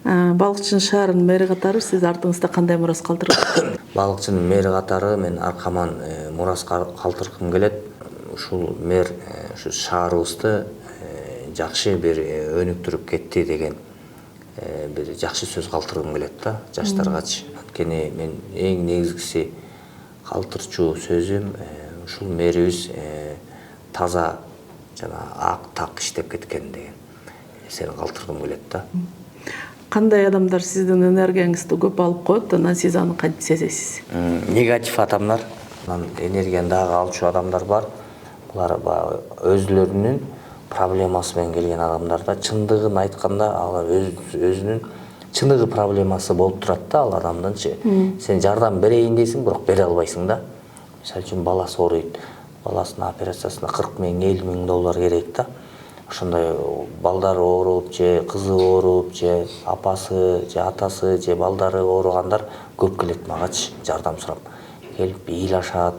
Балыкчын шаарынын мэри катары сиз артыңызда кандай мурас калтырдыңыз? Балыкчынын мэри катары мен аркаман мурас калтыргым келет. Ушул мэр ушу шаарыбызды жакшы бир өнүктүрүп кетти деген бир жакшы сөз калтыргым келет да жаштаргачы. Анткени мен эң негизгиси калтырчу сөзүм ушул мэрибиз таза жана ак так иштеп кеткен деген нерсени калтыргым келет да. Кандай адамдар сиздин энергияңызды көп алып коет, анан сиз аны кантип сезесиз? Негатив адамдар, анан энергияны дагы алчу адамдар бар. Булар өзлөрүнүн проблемасы менен келген адамдар да. Чындыгын айтканда алар өзүнүн чындыгы проблемасы болуп турат да ал адамдынчы. Сен жардам берейин дейсиң, бирок бере албайсың да. Мисалы үчүн баласы ооруйт. Баласынын операциясына 40 миң, 50 миң доллар керек да. Ошондой балдары ооруп же кызы ооруп же апасы же атасы же балдары ооругандар көп келет магачы жардам сурап. Келип ыйлашат,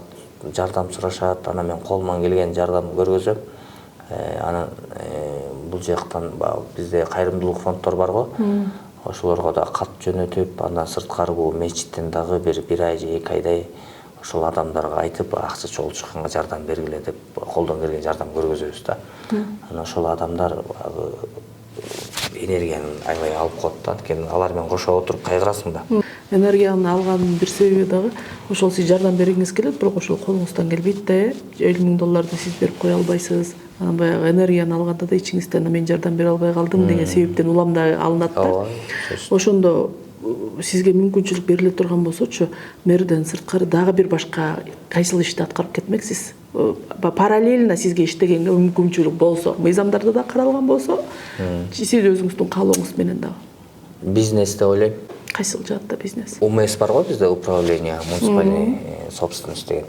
жардам сурашат. Анан мен колуман келген жардам көргөзөм. Анан бул жактан бизде кайрымдуулук фонддор бар го. Ошолорго да кат жөнөтүп, андан сырткары бул мечиттен дагы бир ай же 2 айдай ошол адамдарга айтып, акча чогултушканга жардам бергиле деп колдон келген жардам көргөзөбүз да. Анан ошол адамдар энергияны аябай алып коет да. Анткени алар менен кошо отуруп кайгырасың да. Энергияны алганын бир себеби дагы ошол сиз жардам бергиңиз келет, бирок ошол колуңуздан келбейт да. 50 миң долларды сиз берип кое албайсыз. Анан баягы энергияны алганда да ичиңизден мен жардам бере албай калдым деген себептен улам да алынат да. Ошондо сизге мүмкүнчүлүк бериле турган болсочу, мэрден сырткары дагы бир башка кайсыл ишти аткарып кетмексиз? Параллельно сизге иштегенге мүмкүнчүлүк болсо, мыйзамдарда да каралган болсо, сиз өзүңүздүн каалооңуз менен дагы. Бизнес деп ойлойм. Кайсыл жаатта бизнес? УМС бар го бизде, управление муниципальной собственности деген.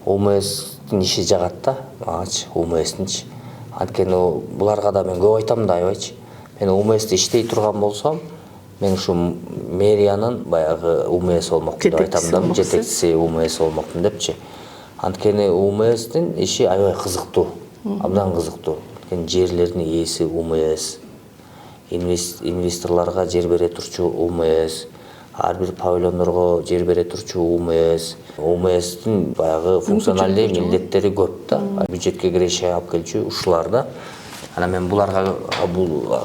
УМСтин иши жагат да, магачы УМСтинчи. Анткени буларга да мен көп айтам да аябайчы. Мен УМСти иштей турган болсом, мен ушу мэриянын баягы УМС болмокмун деп айтам да, жетекчиси УМС болмокмун депчи. Анткени УМСтин иши аябай кызыктуу, абдан кызыктуу. Анткени жерлердин ээси УМС, инвесторлорго жер бере турчу УМС, ар бир павильондорго жер бере турчу УМС. УМСтин баягы функционалдуу милдеттери көп да. Бюджетке киреши алып келчү ушулар да. Анан мен буларга бул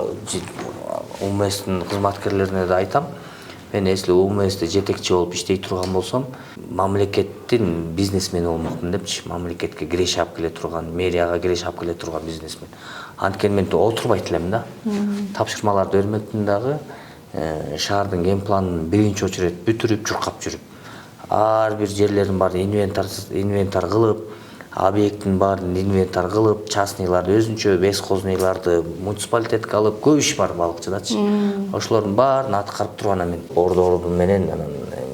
УМСтин кызматкерлерине да айтам. Мен если УМСте жетекчи болуп иштей турган болсом, мамлекеттин бизнесмени болмокмун депчи. Мамлекетке киреш алып келе турган, мэрияга киреш алып келе турган бизнесмен. Анткени мен отурбайт элем да. Тапшырмаларды бермекмин дагы. Шаардын ген планын биринчи очередь бүтүрүп, чуркап жүрүп, ар бир жерлердин баарын инвентар кылып, объекттин баарын инвентар кылып, частныйларды өзүнчө, бескозныйларды муниципалитетке алып, көп иш бар балыкчыдачы. Ошолордун баарын аткарып туруп анан мен орду менен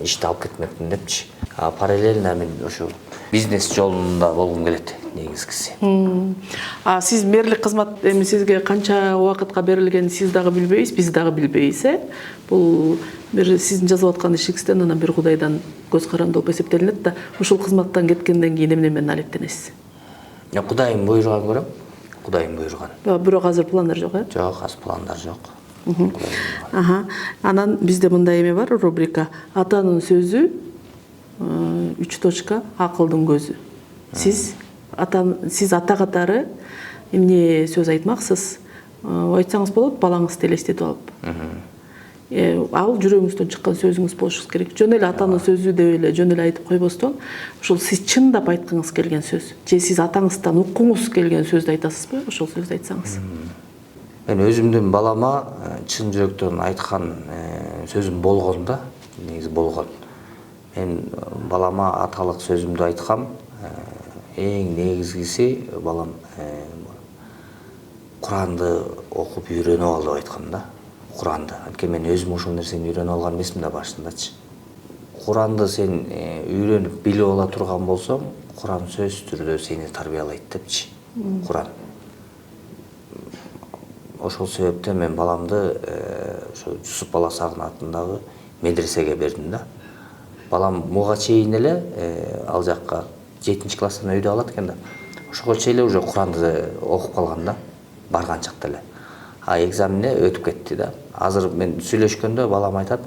ишти алып кетмекмин депчи. Параллельно мен ошо бизнес жолунда болгум келет негизгиси. Сиз мэрлик кызмат эми сизге канча убакытка берилгенин сиз дагы билбейбиз, биз дагы билбейбиз, Бул бир сиздин жазып аткан ишиңизден анан бир Кудайдан көз каранды болуп эсептелинет да, ушул кызматтан кеткенден кийин эмне менен алектенесиз? Кудайым буйруган көрөм. Кудайым буйруган. Бирок азыр пландар жок, Жок, азыр пландар жок. Анан бизде мындай эме бар, рубрика атанын сөзү 3 точка акылдын көзү. Сиз ата катары эмне сөз айтмаксыз? Айтсаңыз болот, балаңызды элестетип алып. Ал жүрөгүңүздөн чыккан сөзүңүз болушу керек. Жөн эле атанын сөзү деп эле жөн эле айтып койбостон, ошол сиз чындап айткыңыз келген сөз. Же сиз атаңыздан уккуңуз келген сөздү айтасызбы? Ошол сөздү айтсаңыз. Мен өзүмдүн балама чын жүрөктөн айткан сөзүм болгон да, негизи болгон. Мен балама аталык сөзүмдү айткам. Эң негизгиси балам Куранды окуп үйрөнүп ал деп айткам да. Куранды. Анткени мен өзүм ошол нерсени үйрөнүп алган эмесмин да башындачы. Куранды сен үйрөнүп билип ала турган болсоң, Куран сөзсүз түрдө сени тарбиялайт депчи. Куран. Ошол себептен мен баламды ошо Жусуп Баласагын атындагы медресеге бердим да. Балам буга чейин эле ал жакка 7-класстан өйдө алат экен да. Ошого чейин эле уже Куранды окуп калган да, барган чакта эле. Экзаменде өтүп кетти да. Азыр мен сүйлөшкөндө балам айтат: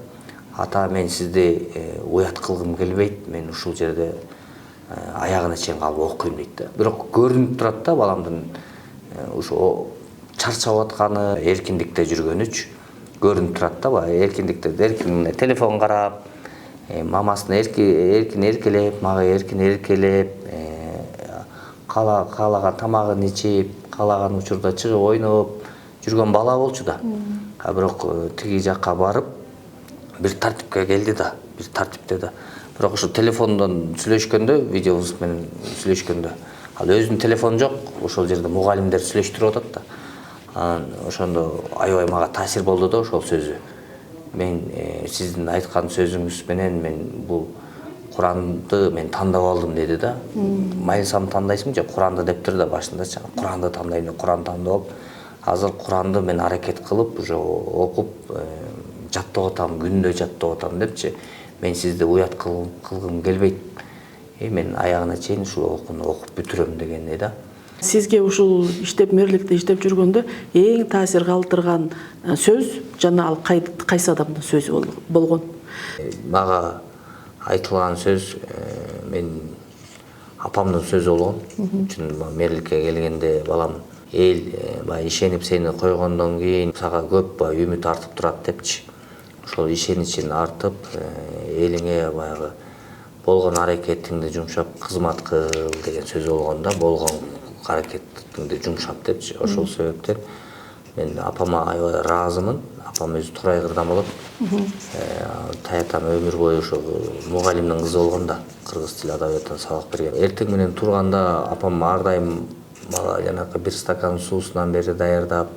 "Ата, мен сизди уят кылгым келбейт, мен ушул жерде аягына чейин калып окуйм" дейт да. Бирок көрүнүп турат да баламдын ушу чарчап атканы, эркиндикте жүргөнүчү көрүнүп турат да. Эркиндикте эркин телефон карап, мамасын эркин эркелеп, мага эркин эркелеп, каалаган тамагын ичип, каалаган учурда чыгып ойноп жүргөн бала болчу да. Бирок тиги жакка барып бир тартипке келди да, бир тартипте да. Бирок ошо телефондон сүйлөшкөндө, видеобуз менен сүйлөшкөндө, ал өзүнүн телефону жок, ошол жерде мугалимдер сүйлөштүрүп атат да. Анан ошондо аябай мага таасир болду да ошол сөзү. Мен сиздин айткан сөзүңүз менен мен бул Куранды мен тандап алдым деди да. Майылсам тандайсың же Куранды дептир да башындачы. Куранды тандайм деп Куранды тандап алып, азыр Куранды мен аракет кылып, уже окуп жаттап атам, күндө жаттап атам депчи. Мен сизди уят кылгым келбейт. Мен аягына чейин ушул окууну окуп бүтүрөм дегендей да. Сизге ушул мэрликте иштеп жүргөндө эң таасир калтырган сөз жана ал кайсы адамдын сөзү болгон? Мага айтылган сөз мен апамдын сөзү болгон. Чын мэрликке келгенде балам эл баягы ишенип сени койгондон кийин сага көп баягы үмүт артып турат депчи. Ошол ишеничин артып, элиңе баягы болгон аракетиңди жумшап кызмат кыл деген сөз болгон да. Болгон аракетиңди жумшап депчи. Ошол себептен мен апама аябай ыраазымын. Апам өзү Турай кырдан болот. Таятам өмүр бою ошо мугалимдин кызы болгон да, кыргыз тили адабиятынан сабак берген. Эртең менен турганда апам ар дайым мага жанакы бир стакан суусунан бери даярдап,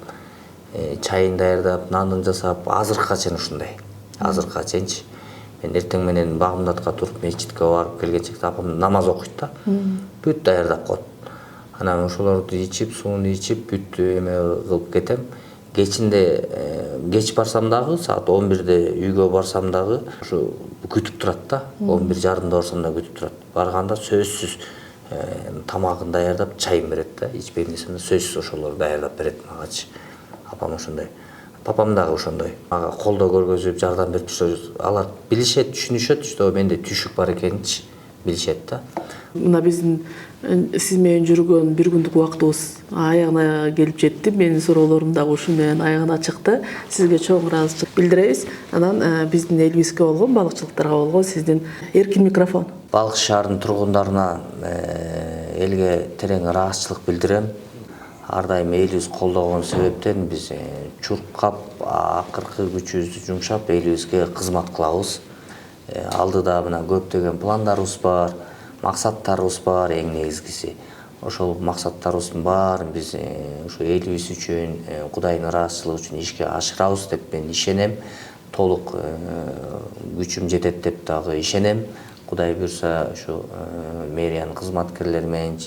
чайын даярдап, нанын жасап, азыркыга чейин ушундай. Азыркыга чейинчи. Мен эртең менен багымдатка туруп мечитке барып келгенчекте апам намаз окуйт да. Бүт даярдап коет. Анан ошолорду ичип, сууну ичип, бүт эме кылып кетем. Кечинде кеч барсам дагы, саат 11-де үйгө барсам дагы, ушу күтүп турат да. 11:30-да барсам да күтүп турат. Барганда сөзсүз тамагын даярдап, чайын берет да. Ичпейм десем да сөзсүз ошолорду даярдап берет магачы. Апам ошондой. Папам дагы ошондой. Мага колдоо көргөзүп, жардам берип турса, алар билишет, түшүнүшөт, что менде түшүк бар экенинчи билишет да. Мына биздин сиз менен жүргөн бир күндүк убактыбыз аягына келип жетти. Менин суроолорум дагы ушу менен аягына чыкты. Сизге чоң ыраазычылык билдиребиз. Анан биздин элибизге болгон, балыкчылыктарга болгон сиздин эркин микрофон. Балык шаарынын тургундарына элге терең ыраазычылык билдирем. Ар дайым элибиз колдогон себептен биз чуркап, акыркы күчүбүздү жумшап элибизге кызмат кылабыз. Алдыда мына көптөгөн пландарыбыз бар, максаттарыбыз бар, эң негизгиси. Ошол максаттарыбыздын баарын биз ушу элибиз үчүн, Кудайдын ыраазычылыгы үчүн ишке ашырабыз деп мен ишенем. Толук күчүм жетет деп дагы ишенем. Кудай буюрса ушу мэриянын кызматкерлери менен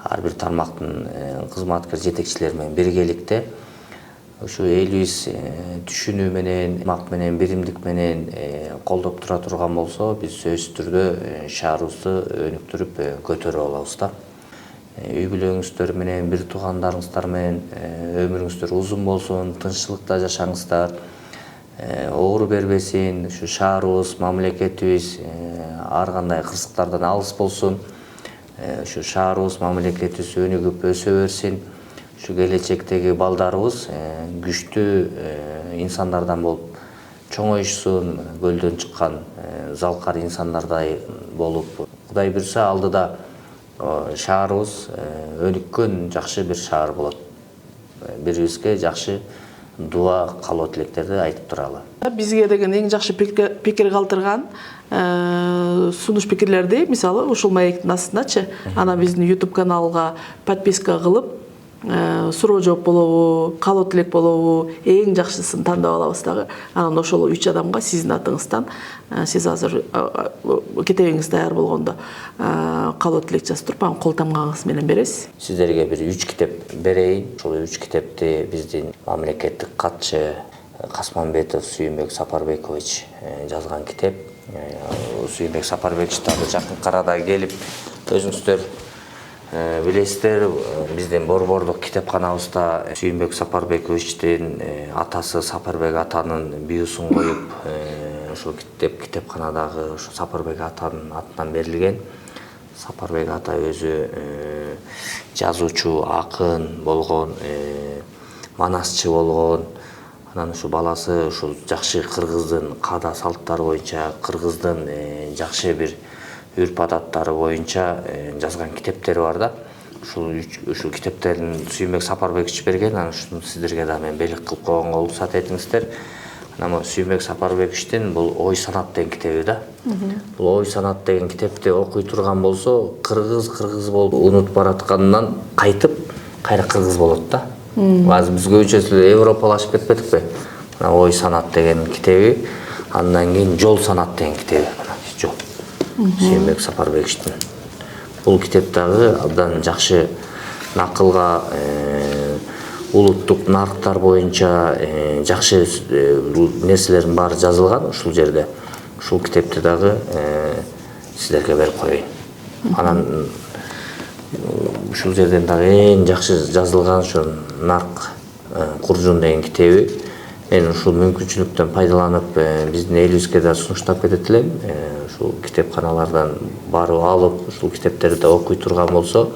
ар бир тармактын кызматкер жетекчилери менен биргеликте ушу элибиз түшүнүү менен, мак менен, биримдик менен колдоп тура турган болсо, биз сөзсүз түрдө шаарыбызды өнүктүрүп көтөрүп алабыз да. Үй бүлөңүздөр менен, бир туугандарыңыздар менен өмүрүңүздөр узун болсун, тынччылыкта жашаңыздар, оору бербесин, ушу шаарыбыз, мамлекетибиз ар кандай кырсыктардан алыс болсун. Ушу шаарыбыз, мамлекетибиз өнүгүп өсө берсин. Ушу келечектеги балдарыбыз күчтүү инсандардан болуп чоңоюшсун, көлдөн чыккан залкар инсандардай болуп, Кудай буюрса алдыда шаарыбыз өнүккөн жакшы бир шаар болот. Бирибизге жакшы дуа, каалоо тилектерди айтып туралы. Бизге деген эң жакшы пикир калтырган сунуш пикирлерди, мисалы, ушул маектин астыначы, ана биздин YouTube каналга подписка кылып, суроо жооп болобу, каалоо тилек болобу, эң жакшысын тандап алабыз дагы. Анан ошол 3 адамга сиздин атыңыздан, сиз азыр китебиңиз даяр болгондо каалоо тилек жазып туруп, анан кол тамгаңыз менен бересиз. Сиздерге бир 3 китеп берейин. Ошол 3 китепти биздин мамлекеттик катчы Касманбетов Сүйүнбек Сапарбекович жазган китеп. Сүйүнбек Сапарбекович дагы жакын арада келип, өзүңүздөр билесиздер, биздин борбордук китепканабызда Сүйүнбек Сапарбековичтин атасы Сапарбек атанын бюстун коюп, ошол китепканадагы ошо Сапарбек атанын атынан берилген. Сапарбек ата өзү жазуучу, акын болгон, манасчы болгон. Анан ушу баласы ушул жакшы кыргыздын каада салттары боюнча, кыргыздын жакшы бир үрп адаттары боюнча жазган китептери бар да. Ушул китептерин Сүйүнбек Сапарбекович берген, анан ушуну сиздерге да мен белек кылып койгонго уруксат этиңиздер. Анан Сүйүнбек Сапарбековичтин бул Ой санат деген китеби да. Бул Ой санат деген китепти окуй турган болсо, кыргыз болуп унутуп баратканынан кайтып, кайра кыргыз болот да. Азыр биз көбүнчөсү европалашып кетпедикпи? Мына Ой санат деген китеби, андан кийин Жол санат деген китеби. Жол. Сүйүнбек Сапарбековичтин. Бул китеп дагы абдан жакшы накылга, улуттук нарыктар боюнча жакшы нерселердин баары жазылган ушул жерде. Ушул китепти дагы сиздерге берип коеюн. Анан ушул жерден дагы эң жакшы жазылган ушу Нарк Куржун деген китеби. Мен ушул мүмкүнчүлүктөн пайдаланып биздин элибизге да сунуштап кетет элем. Ушул китепканалардан барып алып, ушул китептерди окуй турган болсо,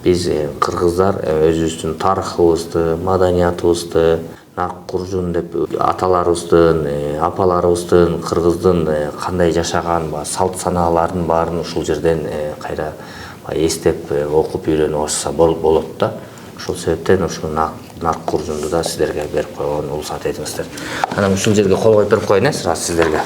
биз кыргыздар өзүбүздүн тарыхыбызды, маданиятыбызды, Нарк Куржун деп аталарыбыздын, апаларыбыздын, кыргыздын кандай жашаган салт санааларын баарын ушул жерден кайра эстеп окуп үйрөнүп алышса болот да. Ушул себептен ушул Нарк Куржунду да сиздерге берип койгон уруксат этиңиздер. Анан ушул жерге кол коюп берип коеюн, сразу сиздерге.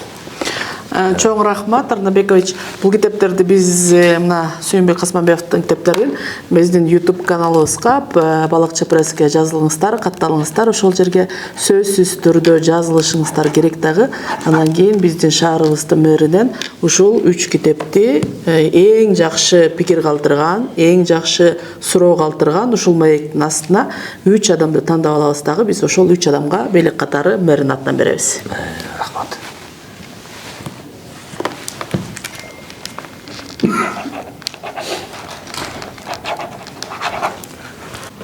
Чоң рахмат, Арнабекович. Бул китептерди биз мына Сүйүнбек Касманбетовдун китептерин биздин YouTube каналыбызга Балыкчы пресске жазылыңыздар, катталыңыздар. Ошол жерге сөзсүз түрдө жазылышыңыздар керек дагы. Анан кийин биздин шаарыбыздын мэринен ушул 3 китепти эң жакшы пикир калтырган, эң жакшы суроо калтырган ушул маектин астына 3 адамды тандап алабыз дагы. Биз ошол 3 адамга белек катары мэринин атынан беребиз. Рахмат.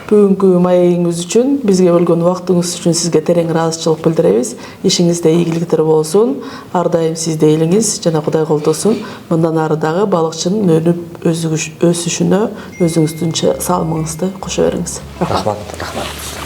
Бүгүнкү маегиңиз үчүн, бизге бөлгөн убактыңыз үчүн сизге терең ыраазычылык билдиребиз. Ишиңизде ийгиликтер болсун, ар дайым сизде элиңиз жана Кудай колдосун. Мындан ары дагы балыкчынын өнүп өсүшүнө өзүңүздүн салымыңызды кошо бериңиз. Рахмат.